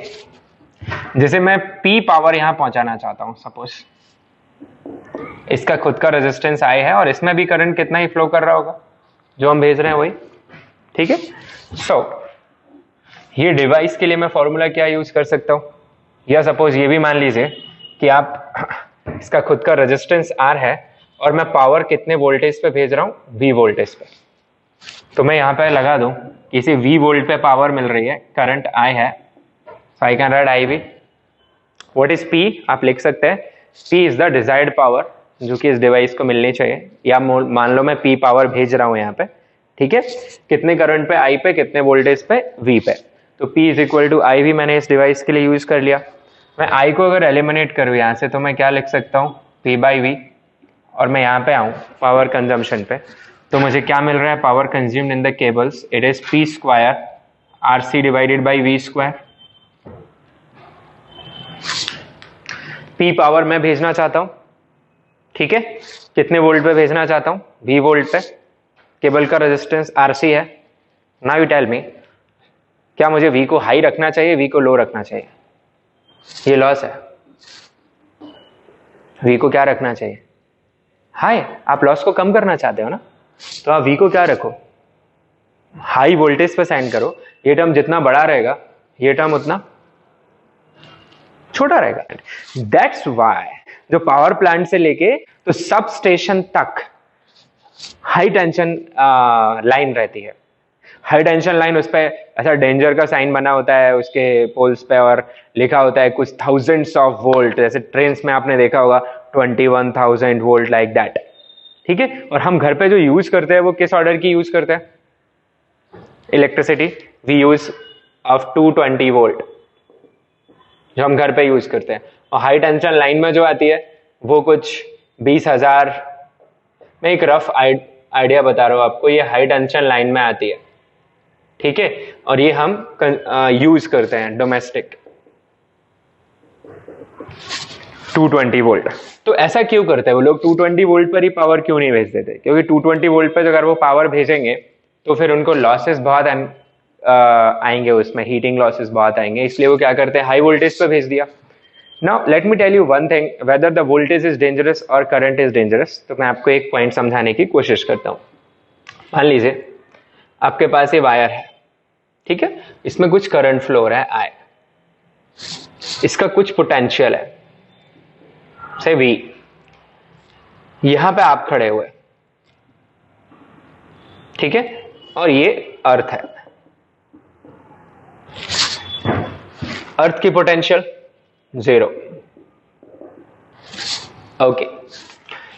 जिसे मैं P पावर यहां पहुंचाना चाहता हूं। सपोज इसका खुद का रेजिस्टेंस आई है और इसमें भी करंट कितना ही फ्लो कर रहा होगा जो हम भेज रहे हैं वही, ठीक है। सो ये डिवाइस के लिए मैं फॉर्मूला क्या यूज कर सकता हूं, या सपोज ये भी मान लीजिए कि आप इसका खुद का रेजिस्टेंस R है और मैं पावर कितने वोल्टेज पे भेज रहा हूं, V वोल्टेज पे। तो मैं यहां पे लगा दूं इसे V वोल्ट पे पावर मिल रही है, करंट I है, so I can write IV. What is P? आप लिख सकते हैं P is the desired power जो कि इस डिवाइस को मिलनी चाहिए, या मान लो मैं P पावर भेज रहा हूं यहाँ पे, ठीक है, कितने करंट पे, I पे, कितने वोल्टेज पे, V पे। तो P is equal to IV मैंने इस डिवाइस के लिए यूज कर लिया। मैं I को अगर एलिमिनेट करूँ यहाँ से तो मैं क्या लिख सकता हूँ, P बाई V, और मैं यहाँ पे आऊँ पावर कंजम्पशन पे, तो मुझे क्या मिल रहा है, power consumed in the cables, it is P square RC divided by V square. P power मैं भेजना चाहता हूं, ठीक है, कितने वोल्ट पे भेजना चाहता हूं, V वोल्ट पे, केबल का रेजिस्टेंस RC है। नाउ यू टेल मी, क्या मुझे V को हाई रखना चाहिए, V को लो रखना चाहिए? ये लॉस है, V को क्या रखना चाहिए, हाई। आप लॉस को कम करना चाहते हो ना, तो आप V को क्या रखो, हाई वोल्टेज पे सेंड करो। ये टर्म जितना बड़ा रहेगा ये टर्म उतना छोटा रहेगा। दैट्स वाई जो पावर प्लांट से लेके तो सब स्टेशन तक हाई टेंशन लाइन रहती है। हाई टेंशन लाइन, उस पर ऐसा डेंजर का साइन बना होता है उसके पोल्स पे, और लिखा होता है कुछ थाउजेंड्स ऑफ वोल्ट, जैसे ट्रेन में आपने देखा होगा 21,000 वोल्ट, लाइक दैट, ठीक है। और हम घर पे जो यूज करते हैं वो किस ऑर्डर की यूज करते हैं, electricity we use of 220 volt जो हम घर पे यूज करते हैं। और हाई टेंशन लाइन में जो आती है वो कुछ 20,000, मैं एक रफ आइडिया बता रहा हूं आपको, ये हाई टेंशन लाइन में आती है, ठीक है, और ये हम यूज करते हैं डोमेस्टिक 220 वोल्ट। तो ऐसा क्यों करते हैं वो लोग, 220 वोल्ट पर ही पावर क्यों नहीं भेज देते? क्योंकि 220 वोल्ट पर अगर वो पावर भेजेंगे तो फिर उनको लॉसेस बहुत आएंगे, उसमें हीटिंग लॉसेस बहुत आएंगे, इसलिए वो क्या करते हैं, हाई वोल्टेज पे भेज दिया। Now let me tell you one thing, whether the voltage is dangerous और करंट इज डेंजरस। तो मैं आपको एक पॉइंट समझाने की कोशिश करता हूं। मान लीजिए आपके पास ये वायर है, ठीक है, इसमें कुछ करंट फ्लो हो रहा है I, इसका कुछ पोटेंशियल है से V, यहां पे आप खड़े हुए, ठीक है, और ये अर्थ है, अर्थ की पोटेंशियल 0, ओके।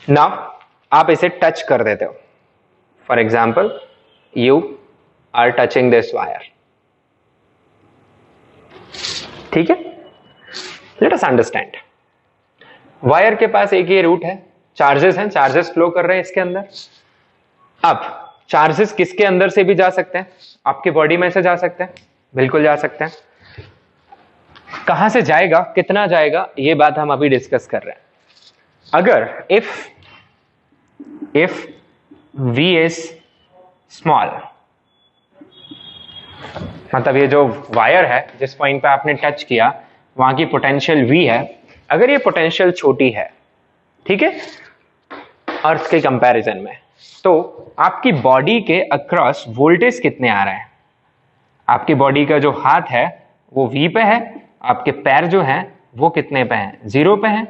नाउ आप इसे टच कर देते हो, for example you are touching this wire, ठीक है। लेट अस अंडरस्टैंड, वायर के पास एक ये रूट है, चार्जेस हैं, चार्जेस फ्लो कर रहे हैं इसके अंदर। अब चार्जेस किसके अंदर से भी जा सकते हैं, आपकी बॉडी में से जा सकते हैं, बिल्कुल जा सकते हैं। कहां से जाएगा, कितना जाएगा, ये बात हम अभी डिस्कस कर रहे हैं। अगर इफ V इज स्मॉल, मतलब ये जो वायर है जिस पॉइंट पे आपने टच किया वहां की पोटेंशियल V है, अगर ये पोटेंशियल छोटी है, ठीक है, अर्थ के कंपैरिजन में, तो आपकी बॉडी के अक्रॉस वोल्टेज कितने आ रहे हैं, आपकी बॉडी का जो हाथ है वो V पे है, आपके पैर जो हैं वो कितने पे हैं? 0 पे हैं.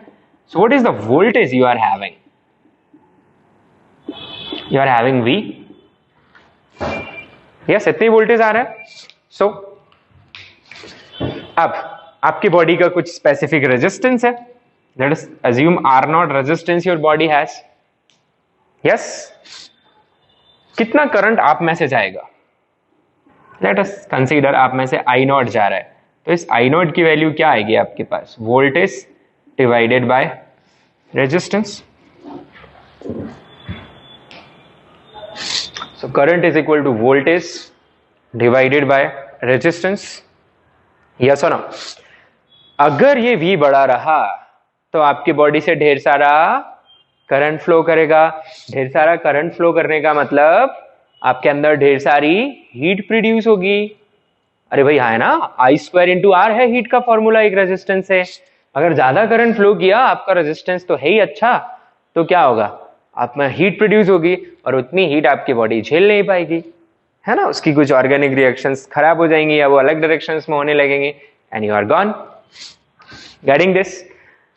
So what is the voltage you are having? You are having V. Yes, इतनी वोल्टेज आ रहा है. सो अब आपकी बॉडी का कुछ स्पेसिफिक रेजिस्टेंस है. Let us assume R0 resistance your body has. Yes, कितना करंट आप में से जाएगा? लेट अस कंसीडर आप में से I0 जा रहा है. तो इस I0 की वैल्यू क्या आएगी आपके पास? Voltage divided by resistance. So current is equal to voltage divided by resistance. Yes और नो? अगर ये V बड़ा रहा तो आपकी बॉडी से ढेर सारा करंट फ्लो करेगा. ढेर सारा करंट फ्लो करने का मतलब आपके अंदर ढेर सारी हीट प्रोड्यूस होगी. अरे भाई है ना, I² इंटू R है हीट का फॉर्मूला एक रेजिस्टेंस है. अगर ज्यादा करंट फ्लो किया, आपका रेजिस्टेंस तो है ही अच्छा, तो क्या होगा? आप में हीट प्रोड्यूस होगी और उतनी हीट आपकी बॉडी झेल नहीं पाएगी, है ना. उसकी कुछ ऑर्गेनिक रिएक्शंस खराब हो जाएंगी या वो अलग डायरेक्शंस में होने लगेंगे and you are gone. Getting this?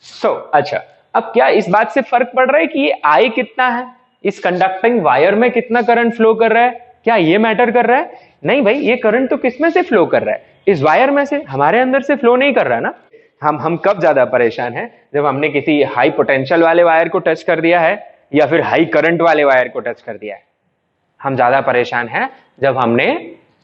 So अच्छा, अब क्या इस बात से फर्क पड़ रहा है कि ये I कितना है, इस कंडक्टिंग वायर में कितना करंट फ्लो कर रहा है? क्या ये मैटर कर रहा है? नहीं भाई, ये करंट तो किसमें से फ्लो कर रहा है? इस वायर में से. हमारे अंदर से फ्लो नहीं कर रहा है ना. हम कब ज्यादा परेशान हैं? जब हमने किसी हाई पोटेंशियल वाले वायर को टच कर दिया है या फिर हाई करंट वाले वायर को टच कर दिया है. हम ज्यादा परेशान हैं जब हमने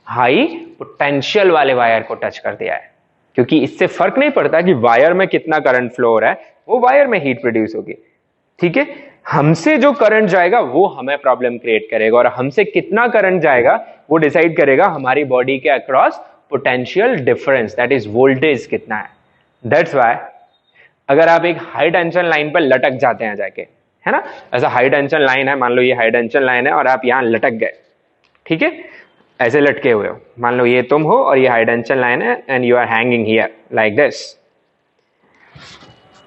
हाई पोटेंशियल वाले वायर को टच कर दिया है, क्योंकि इससे फर्क नहीं पड़ता कि वायर में कितना करंट फ्लो हो रहा है, वो वायर में हीट प्रोड्यूस होगी. ठीक है, हमसे जो करंट जाएगा वो हमें प्रॉब्लम क्रिएट करेगा और हमसे कितना करंट जाएगा वो डिसाइड करेगा हमारी बॉडी के across potential difference, that is voltage कितना है. दैट्स व्हाई अगर आप एक हाई टेंशन लाइन पर लटक जाते हैं जाके, है ना, ऐसा हाई टेंशन लाइन है, मान लो ये हाई टेंशन लाइन है और आप यहां लटक गए. ठीक है, ऐसे लटके हुए हो, मान लो ये तुम हो और ये हाई टेंशन लाइन है and you are hanging here like this.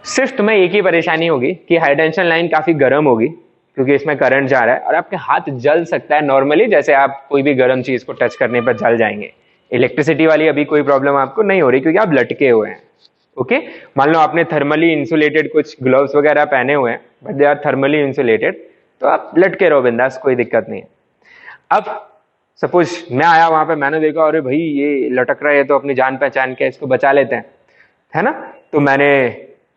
सिर्फ तुम्हें एक ही परेशानी होगी कि हाई टेंशन लाइन काफी गर्म होगी क्योंकि इसमें करंट जा रहा है और आपके हाथ जल सकता है नॉर्मली, जैसे आप कोई भी गर्म चीज को टच करने पर जल जाएंगे. इलेक्ट्रिसिटी वाली अभी कोई प्रॉब्लम आपको नहीं हो रही क्योंकि आप लटके हुए हैं. ओके, मान लो आपने थर्मली इंसुलेटेड कुछ ग्लव्स वगैरह पहने हुए हैं, but they are thermally insulated, तो आप लटके रहो बिंदास, कोई दिक्कत नहीं है. अब सपोज मैं आया वहां पे, मैंने देखा अरे भाई ये लटक रहा है तो अपनी जान पहचान के इसको बचा लेते हैं, है ना. तो मैंने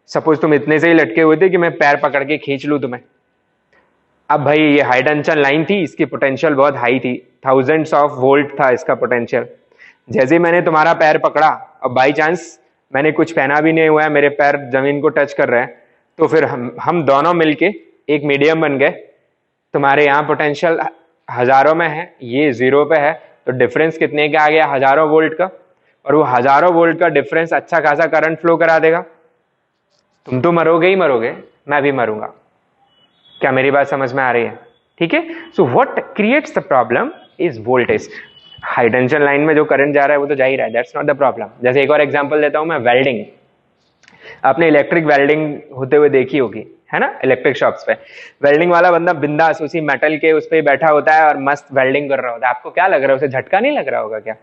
सपोज तुम इतने से ही लटके हुए थे कि मैं पैर पकड़ के खींच लूं तुम्हें. अब भाई ये हाई टेंशन लाइन थी, इसकी पोटेंशियल बहुत हाई थी, थाउजेंड्स ऑफ वोल्ट था इसका पोटेंशियल. जैसे ही मैंने तुम्हारा पैर पकड़ा, अब बाई चांस मैंने कुछ पहना भी नहीं हुआ है, मेरे पैर जमीन को टच कर रहे हैं, तो फिर हम दोनों मिलके एक मीडियम बन गए. तुम्हारे यहाँ पोटेंशियल हजारों में है, ये 0 पे है, तो डिफरेंस कितने का आ गया? हजारों वोल्ट का. और वो हजारों वोल्ट का डिफरेंस अच्छा खासा करंट फ्लो करा देगा. तुम तो मरोगे ही मरोगे, मैं भी मरूंगा. क्या मेरी बात समझ में आ रही है? ठीक है. So what creates the problem is voltage. High tension line में जो करंट जा रहा है वो तो जा ही रहा है, दैट्स नॉट द प्रॉब्लम. जैसे एक और एग्जांपल देता हूं मैं, वेल्डिंग. आपने इलेक्ट्रिक वेल्डिंग होते हुए देखी होगी, है ना, इलेक्ट्रिक शॉप्स पे. वेल्डिंग वाला बंदा बिंदास उसी मेटल के उस पे बैठा होता है और मस्त वेल्डिंग कर रहा होता है. आपको क्या लग रहा है, उसे झटका नहीं लग रहा होगा क्या?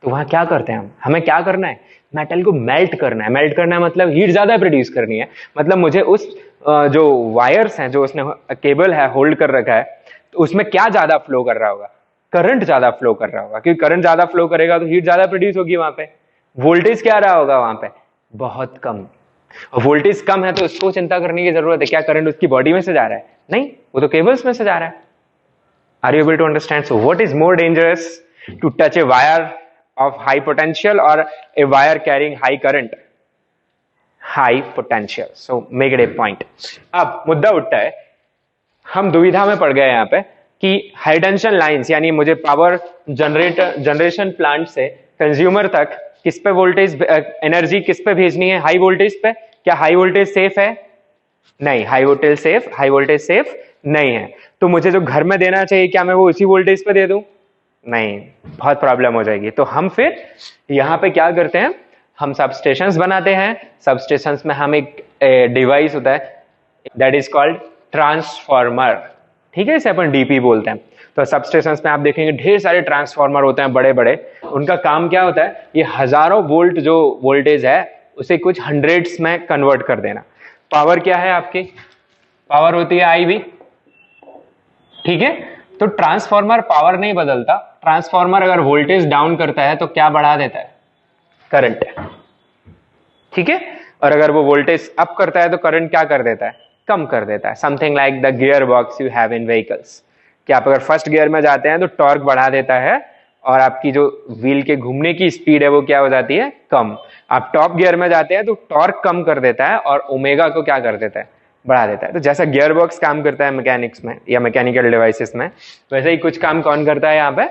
तो वहां क्या करते हैं हमें क्या करना है? मेटल को मेल्ट करना है. मेल्ट करना है मतलब हीट ज्यादा प्रोड्यूस करनी है. मतलब मुझे उस जो वायर्स हैं, जो उसने केबल है होल्ड कर रखा है, तो उसमें क्या ज्यादा फ्लो कर रहा होगा? करंट ज्यादा फ्लो कर रहा होगा, क्योंकि करंट ज्यादा फ्लो करेगा तो हीट ज्यादा प्रोड्यूस होगी वहां पे. वोल्टेज क्या रहा होगा वहां पे? बहुत कम. और वोल्टेज कम है तो उसको चिंता करने की जरूरत है, क्या करंट उसकी बॉडी में से जा रहा है? नहीं, वो तो केबल्स में से जा रहा है. Are you able to understand? So what is more dangerous, to touch a wire of high potential or a wire carrying high current? High potential. So make it a point. अब मुद्दा उठता है, हम दुविधा में पड़ गए यहाँ पे कि हाई टेंशन लाइंस, यानी मुझे पावर जनरेशन प्लांट से कंज्यूमर तक किस पे वोल्टेज एनर्जी किस पे भेजनी है? हाई वोल्टेज पे. क्या हाई वोल्टेज सेफ है? नहीं, हाई वोल्टेज सेफ नहीं है. तो मुझे जो घर में देना चाहिए, क्या मैं वो उसी वोल्टेज पे दे दूं? नहीं, बहुत प्रॉब्लम हो जाएगी. तो हम फिर यहां पे क्या करते हैं, हम सबस्टेशंस बनाते हैं. सबस्टेशंस में हम एक डिवाइस होता है दैट इज कॉल्ड ट्रांसफॉर्मर. ठीक है, इसे अपन डीपी बोलते हैं. तो सबस्टेशंस में आप देखेंगे ढेर सारे ट्रांसफार्मर होते हैं बड़े बड़े, उनका काम क्या होता है, ये हजारों वोल्ट जो वोल्टेज है उसे कुछ हंड्रेड्स में कन्वर्ट कर देना। पावर क्या है आपकी, पावर होती है IV, ठीक है। तो ट्रांसफार्मर पावर नहीं बदलता, ट्रांसफार्मर अगर वोल्टेज डाउन करता है तो क्या बढ़ा देता है, करंट, ठीक है। और अगर वो वोल्टेज अप करता है तो करंट क्या कर देता है, कम कर देता है। Something like the gear box you have in vehicles, कि आप अगर फर्स्ट गियर में जाते हैं तो टॉर्क बढ़ा देता है और आपकी जो व्हील के घूमने की स्पीड है वो क्या हो जाती है, कम। आप टॉप गियर में जाते हैं तो टॉर्क कम कर देता है और ओमेगा को क्या कर देता है, बढ़ा देता है। तो जैसा गियर बॉक्स काम करता है मैकेनिक्स में या मैकेनिकल डिवाइसेस में, वैसे ही कुछ काम कौन करता है यहाँ पे,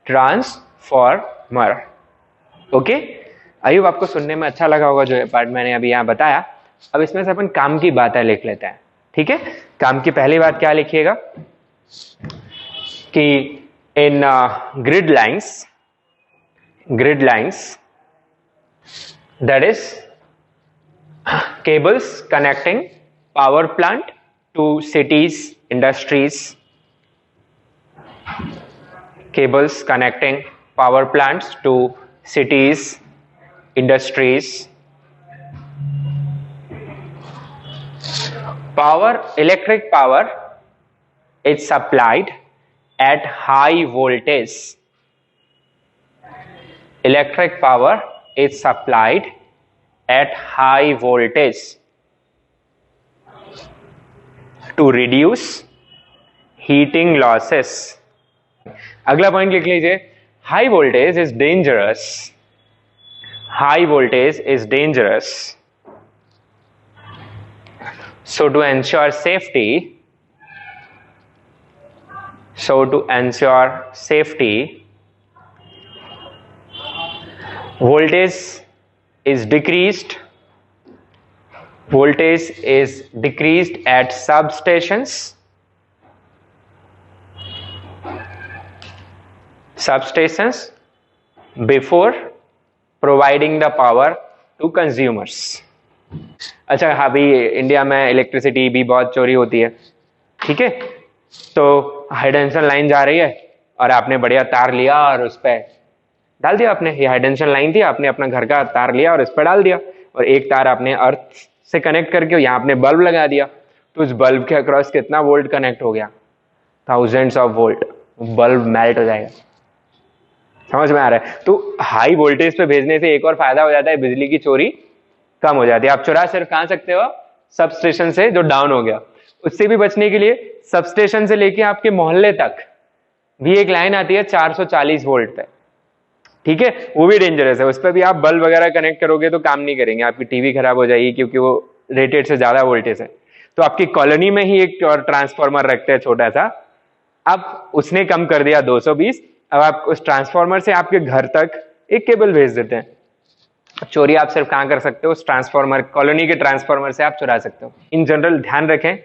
ट्रांसफॉर्मर। ओके, आई होप आपको सुनने में अच्छा लगा होगा जो पार्ट मैंने अभी यहाँ बताया। अब इसमें से अपन काम की बातें लिख लेते हैं, ठीक है। काम की पहली बात क्या लिखिएगा कि इन grid lines that is cables connecting power plant to cities, industries, cables connecting power plants to cities, industries, electric power is supplied at high voltage. Electric power is supplied at high voltage to reduce heating losses. अगला पॉइंट लिख लीजिए, high voltage is dangerous, high voltage is dangerous, so to ensure safety, voltage is decreased at substations before providing the power to consumers. अच्छा, हाँ भाई, इंडिया में इलेक्ट्रिसिटी भी बहुत चोरी होती है, ठीक है। तो हाई टेंशन लाइन जा रही है और आपने बढ़िया तार लिया और उस पर डाल दिया, आपने ये हाई टेंशन लाइन थी, आपने अपना घर का तार लिया और इस पर डाल दिया, और एक तार आपने अर्थ से कनेक्ट करके यहाँ आपने बल्ब लगा दिया। तो उस बल्ब के अक्रॉस कितना वोल्ट कनेक्ट हो गया, thousands of volt, bulb melt हो जाएगा। समझ में आ रहा है। तो हाई वोल्टेज पे भेजने से एक और फायदा हो जाता है, बिजली की चोरी कम हो जाती है। आप चुरा सिर्फ कहां सकते हो, सब स्टेशन से जो डाउन हो गया। उससे भी बचने के लिए सब स्टेशन से लेके आपके मोहल्ले तक भी एक लाइन आती है 440 वोल्ट पे, ठीक है। वो भी डेंजरस है, उस पर भी आप बल्ब वगैरह कनेक्ट करोगे तो काम नहीं करेंगे, आपकी टीवी खराब हो जाएगी, क्योंकि वो रेटेड से ज्यादा वोल्टेज है। तो आपकी कॉलोनी में ही एक और ट्रांसफार्मर रखते हैं छोटा सा, अब उसने कम कर दिया 220, अब आप उस ट्रांसफार्मर से आपके घर तक एक केबल भेज देते हैं। चोरी आप सिर्फ कहां कर सकते हो, उस ट्रांसफार्मर, कॉलोनी के ट्रांसफार्मर से आप चुरा सकते हो। इन जनरल ध्यान रखें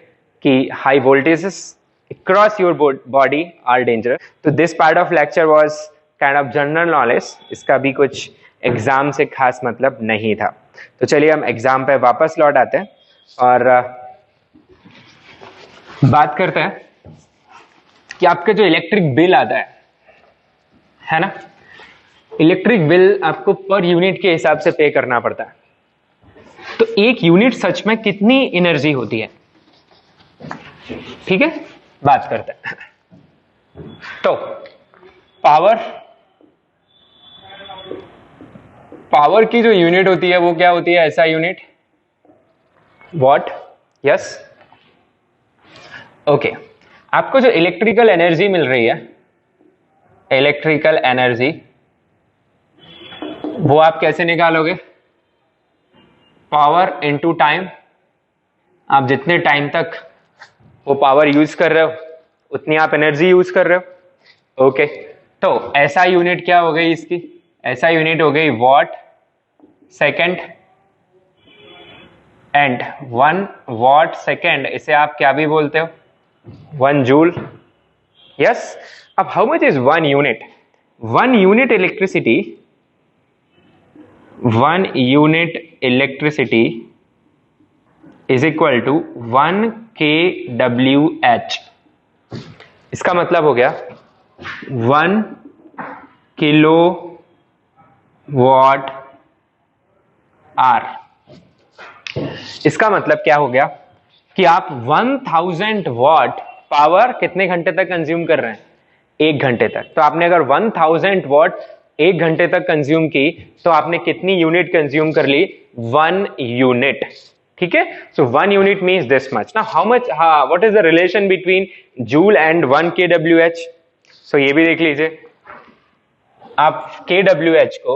कि high voltages across your body are dangerous. तो this part of lecture was kind of general knowledge, इसका भी कुछ एग्जाम से खास मतलब नहीं था। तो चलिए हम एग्जाम पे वापस लौट आते हैं और बात करते हैं कि आपका जो इलेक्ट्रिक बिल आता है ना, इलेक्ट्रिक बिल आपको पर यूनिट के हिसाब से पे करना पड़ता है। तो एक यूनिट सच में कितनी एनर्जी होती है, ठीक है, बात करते हैं। तो पावर की जो यूनिट होती है वो क्या होती है, ऐसा यूनिट, वॉट, यस, ओके। आपको जो इलेक्ट्रिकल एनर्जी मिल रही है, इलेक्ट्रिकल एनर्जी, वो आप कैसे निकालोगे, पावर इनटू टाइम। आप जितने टाइम तक वो पावर यूज कर रहे हो उतनी आप एनर्जी यूज कर रहे हो, ओके। तो ऐसा यूनिट क्या हो गई इसकी, ऐसा यूनिट हो गई watt second, and 1 watt second इसे आप क्या भी बोलते हो, 1 जूल, यस। अब how much is 1 unit, 1 unit electricity, 1 unit electricity is equal to 1 kWh। इसका मतलब हो गया 1 किलो वॉट आर। इसका मतलब क्या हो गया कि आप 1000 वॉट पावर कितने घंटे तक कंज्यूम कर रहे हैं? 1 घंटे तक। तो आपने अगर 1000 वॉट 1 घंटे तक कंज्यूम की तो आपने कितनी यूनिट कंज्यूम कर ली? 1 यूनिट। ठीक है, so 1 unit means this much. ना how much, what is the relation between joule and 1 kWh? So ये भी देख लीजिए, आप kWh को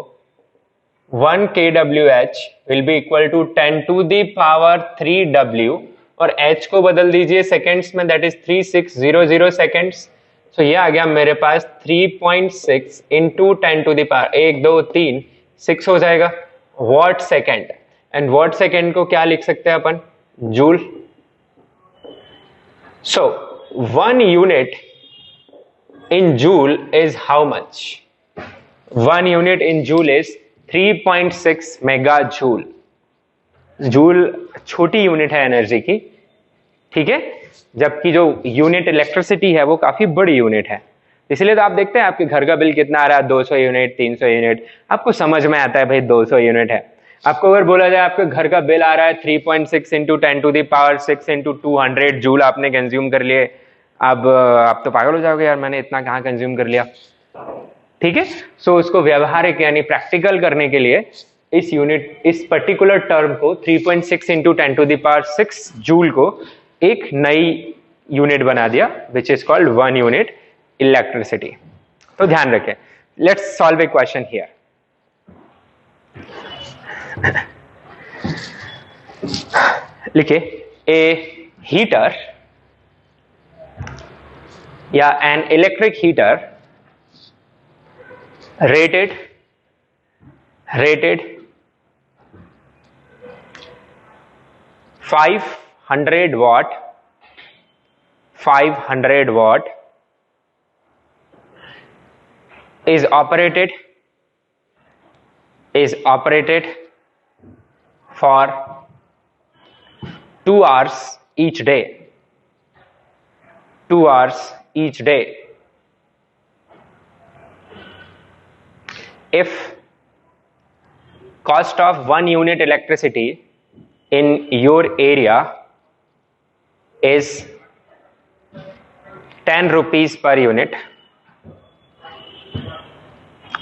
1 kWh will be equal to 10 to the power 3W और h को बदल दीजिए सेकेंड्स में, दैट इज 3600 सेकेंड्स। सो ये आ गया मेरे पास 3.6 इंटू 10 टू दी पावर 1 2 3 6 हो जाएगा watt second. And watt second को क्या लिख सकते हैं अपन? Joule. So 1 unit in joule is how much? 1 unit in joule is 3.6 megajoule. Joule छोटी यूनिट है एनर्जी की, ठीक है, जबकि जो यूनिट इलेक्ट्रिसिटी है वो काफी बड़ी यूनिट है। इसलिए तो आप देखते हैं आपके घर का बिल कितना आ रहा है, 200 यूनिट 300 यूनिट, आपको समझ में आता है भाई 200 यूनिट है। आपको अगर बोला जाए आपके घर का बिल आ रहा है 3.6 into 10 to the power 6 into 200 joule आपने कंज्यूम कर लिए, अब आप तो पागल हो जाओगे, यार मैंने इतना कहाँ कंज्यूम कर लिया। ठीक है, सो उसको व्यवहारिक यानी प्रैक्टिकल करने के लिए इस यूनिट, इस पर्टिकुलर टर्म को 3.6 into 10 to the power 6 joule को एक नई यूनिट बना दिया, which is called 1 unit electricity. तो ध्यान रखें, let's solve a question here. लिखिए, ए हीटर या an electric heater rated 500 watt is operated for 2 hours each day. 2 hours each day. If cost of 1 unit electricity in your area is 10 rupees per unit,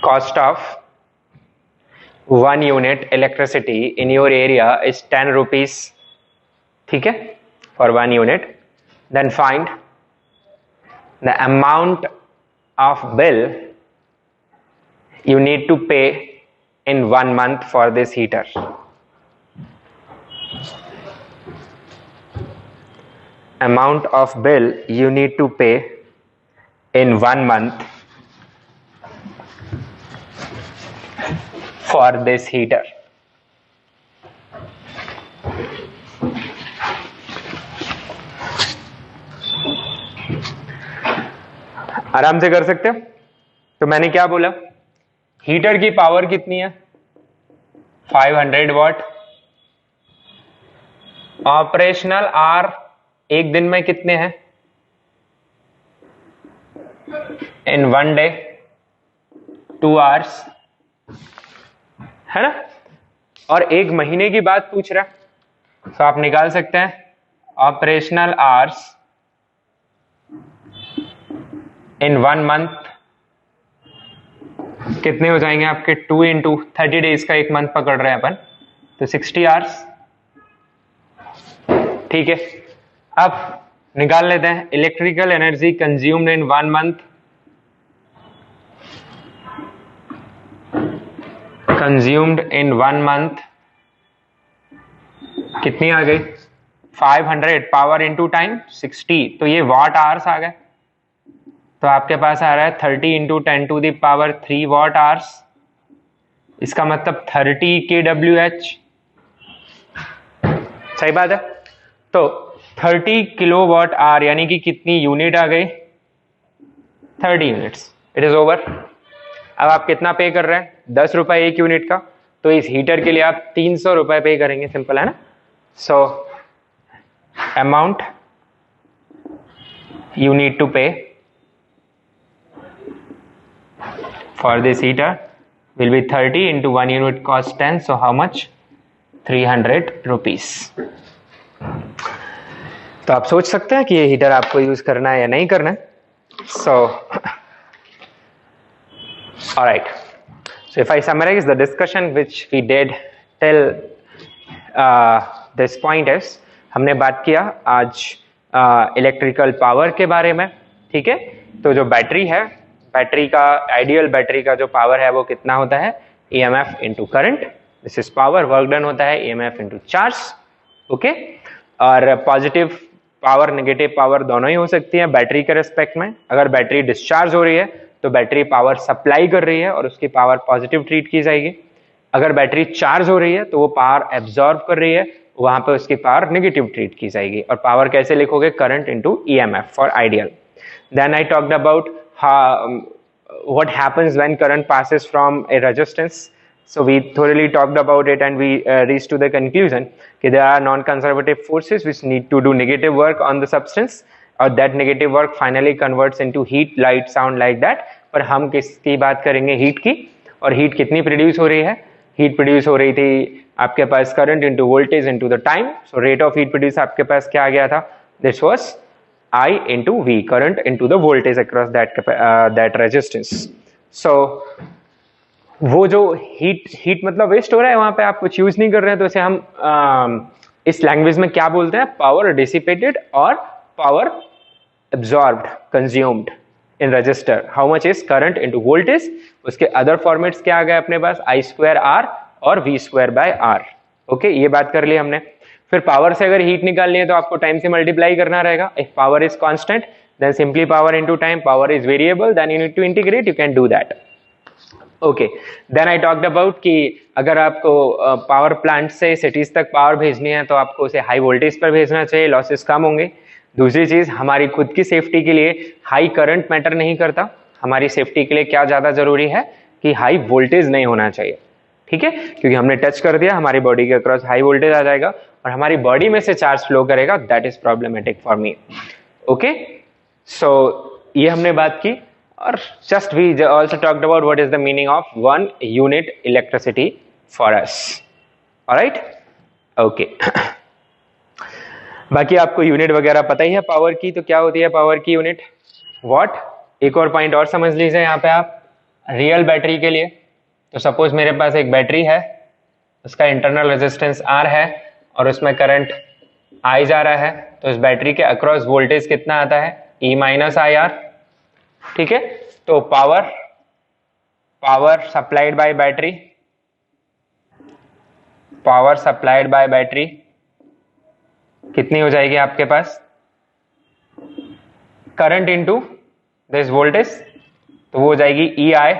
cost of 1 unit electricity in your area is 10 rupees, ठीक है, for 1 unit, then find the amount of bill you need to pay in 1 month for this heater. Amount of bill you need to pay in 1 month for this heater. आराम से कर सकते हो। तो मैंने क्या बोला, हीटर की पावर कितनी है? 500 वॉट। ऑपरेशनल आवर एक दिन में कितने हैं? इन 1 डे 2 hours, है ना। और एक महीने की बात पूछ रहा, तो आप निकाल सकते हैं ऑपरेशनल आवर्स इन 1 मंथ कितने हो जाएंगे आपके? 2 इंटू 30 डेज का एक मंथ पकड़ रहे हैं अपन, तो 60 आवर्स। ठीक है, अब निकाल लेते हैं electrical energy consumed in 1 month. Consumed in 1 month कितनी आ गई? 500 पावर इंटू टाइम 60, तो ये वॉट आवर्स आ गए। तो आपके पास आ रहा है 30 into 10 to the power 3 watt hours. इसका मतलब 30 kWh, सही बात है। तो 30 किलोवाट आवर यानी कि कितनी यूनिट आ गई? 30 यूनिट्स। It is over. अब आप कितना पे कर रहे हैं? 10 रुपए एक यूनिट का, तो इस हीटर के लिए आप 300 रुपए पे करेंगे, सिंपल है ना। So amount you need to pay for this heater will be 30 into 1 unit cost 10, so how much? 300 rupees. तो आप सोच सकते हैं कि ये हीटर आपको यूज करना है या नहीं करना है. So all right, so if I summarize the discussion which we did till this point is, हमने बात किया आज इलेक्ट्रिकल पावर के बारे में. ठीक है, तो जो बैटरी है, बैटरी का आइडियल बैटरी का जो पावर है वो कितना होता है? EMF into current. This is power. Work done होता है EMF इंटू चार्ज. ओके, और पॉजिटिव पावर नेगेटिव पावर दोनों ही हो सकती है बैटरी के रिस्पेक्ट में. अगर बैटरी डिस्चार्ज हो रही है तो बैटरी पावर सप्लाई कर रही है और उसकी पावर पॉजिटिव ट्रीट की जाएगी. अगर बैटरी चार्ज हो रही है तो वो पावर एब्जॉर्ब कर रही है, वहां पे उसकी पावर नेगेटिव ट्रीट की जाएगी. और पावर कैसे लिखोगे? Current into EMF for ideal. Then I talked about what happens when current passes from a resistance. So we thoroughly talked about it and we reached to the conclusion that there are non-conservative forces which need to do negative work on the substance, or that negative work finally converts into heat, light, sound like that. पर हम किसकी बात करेंगे? हीट की. और हीट कितनी प्रोड्यूस हो रही है? हीट प्रोड्यूस हो रही थी आपके पास current into voltage into the time. So rate of heat produce आपके पास क्या आ गया था? This was I into V, current into the voltage across that resistance. So वो जो हीट मतलब वेस्ट हो रहा है वहां पे, आप कुछ यूज नहीं कर रहे हैं, तो इसे हम इस लैंग्वेज में क्या बोलते हैं? पावर डिसिपेटेड और power absorbed, consumed in register. How much is current into voltage. उसके अदर फॉर्मेट्स क्या आ गए अपने पास? I2R और V2/R. ओके, ये बात कर ली हमने. फिर पावर से अगर हीट निकालनी है तो आपको टाइम से मल्टीप्लाई करना रहेगा. If power is constant then simply power into time. Power is variable then you need to integrate. You can do that. Okay, then I talked about कि अगर आपको पावर प्लांट से सिटीज तक पावर भेजनी है तो आपको उसे हाई वोल्टेज पर भेजना चाहिए, लॉसेस कम होंगे. दूसरी चीज, हमारी खुद की सेफ्टी के लिए हाई करंट मैटर नहीं करता. हमारी सेफ्टी के लिए क्या ज्यादा जरूरी है? कि हाई वोल्टेज नहीं होना चाहिए. ठीक है, क्योंकि हमने टच कर दिया हमारी बॉडी के अक्रॉस हाई वोल्टेज आ जाएगा और हमारी बॉडी में से चार्ज फ्लो करेगा. That is problematic for me. Okay, so ये हमने बात की. और just we also talked about what is the meaning of 1 unit electricity for us. Alright, okay. बाकी आपको यूनिट वगैरह पता ही है पावर की. तो क्या होती है पावर की यूनिट? वॉट. एक और पॉइंट और समझ लीजिए यहाँ पे आप. रियल बैटरी के लिए, तो सपोज मेरे पास एक बैटरी है, उसका इंटरनल रेजिस्टेंस R है और उसमें करंट I जा रहा है, तो इस बैटरी के अक्रॉस वोल्टेज कितना आता है? E-IR. ठीक है, तो power supplied by battery, power supplied by battery कितनी हो जाएगी आपके पास? करंट इंटू दिस वोल्टेज, तो वो हो जाएगी EI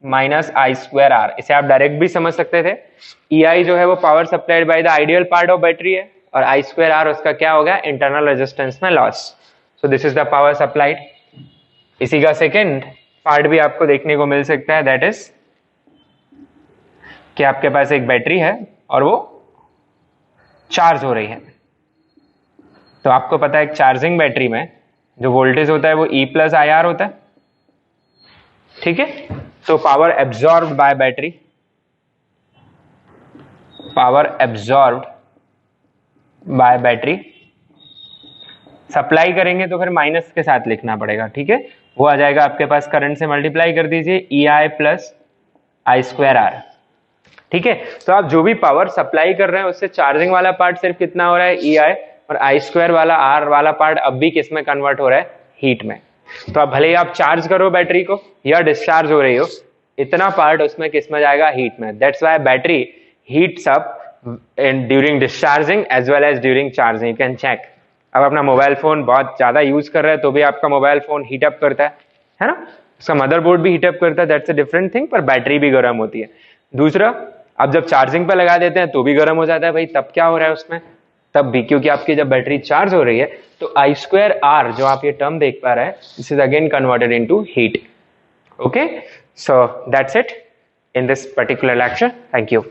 माइनस I2R. इसे आप डायरेक्ट भी समझ सकते थे. EI जो है वो power supplied by the ideal part of battery है और I2R उसका क्या होगा? इंटरनल रेजिस्टेंस में loss. So this is the power supplied. इसी का सेकेंड पार्ट भी आपको देखने को मिल सकता है. दैट इज कि आपके पास एक बैटरी है और वो चार्ज हो रही है. तो आपको पता है एक चार्जिंग बैटरी में जो वोल्टेज होता है वो E+IR होता है. ठीक है, तो power absorbed by battery, power absorbed by battery, supply करेंगे तो फिर माइनस के साथ लिखना पड़ेगा. ठीक है, वो आ जाएगा आपके पास, करंट से मल्टीप्लाई कर दीजिए EI प्लस I2R. ठीक है, तो आप जो भी पावर सप्लाई कर रहे हैं उससे चार्जिंग वाला पार्ट सिर्फ कितना हो रहा है? EI. और I2 वाला R वाला पार्ट अब भी किस में कन्वर्ट हो रहा है? हीट में. तो अब भले ही आप चार्ज करो बैटरी को या डिस्चार्ज हो रही हो, इतना पार्ट उसमें किस में जाएगा? हीट में. That's why battery heats up during discharging as well as during charging. You can check. अब अपना मोबाइल फोन बहुत ज्यादा यूज कर रहे हैं तो भी आपका मोबाइल फोन हीट अप करता है ना? उसका मदरबोर्ड भी हीट अप करता है. That's a different thing. पर बैटरी भी गर्म होती है. दूसरा, आप जब चार्जिंग पे लगा देते हैं तो भी गर्म हो जाता है. भाई तब क्या हो रहा है उसमें? तब भी, क्योंकि आपकी जब बैटरी चार्ज हो रही है तो I2R जो आप ये टर्म देख पा रहे हैं, this is again converted into heat. Okay, so that's it in this particular lecture. Thank you.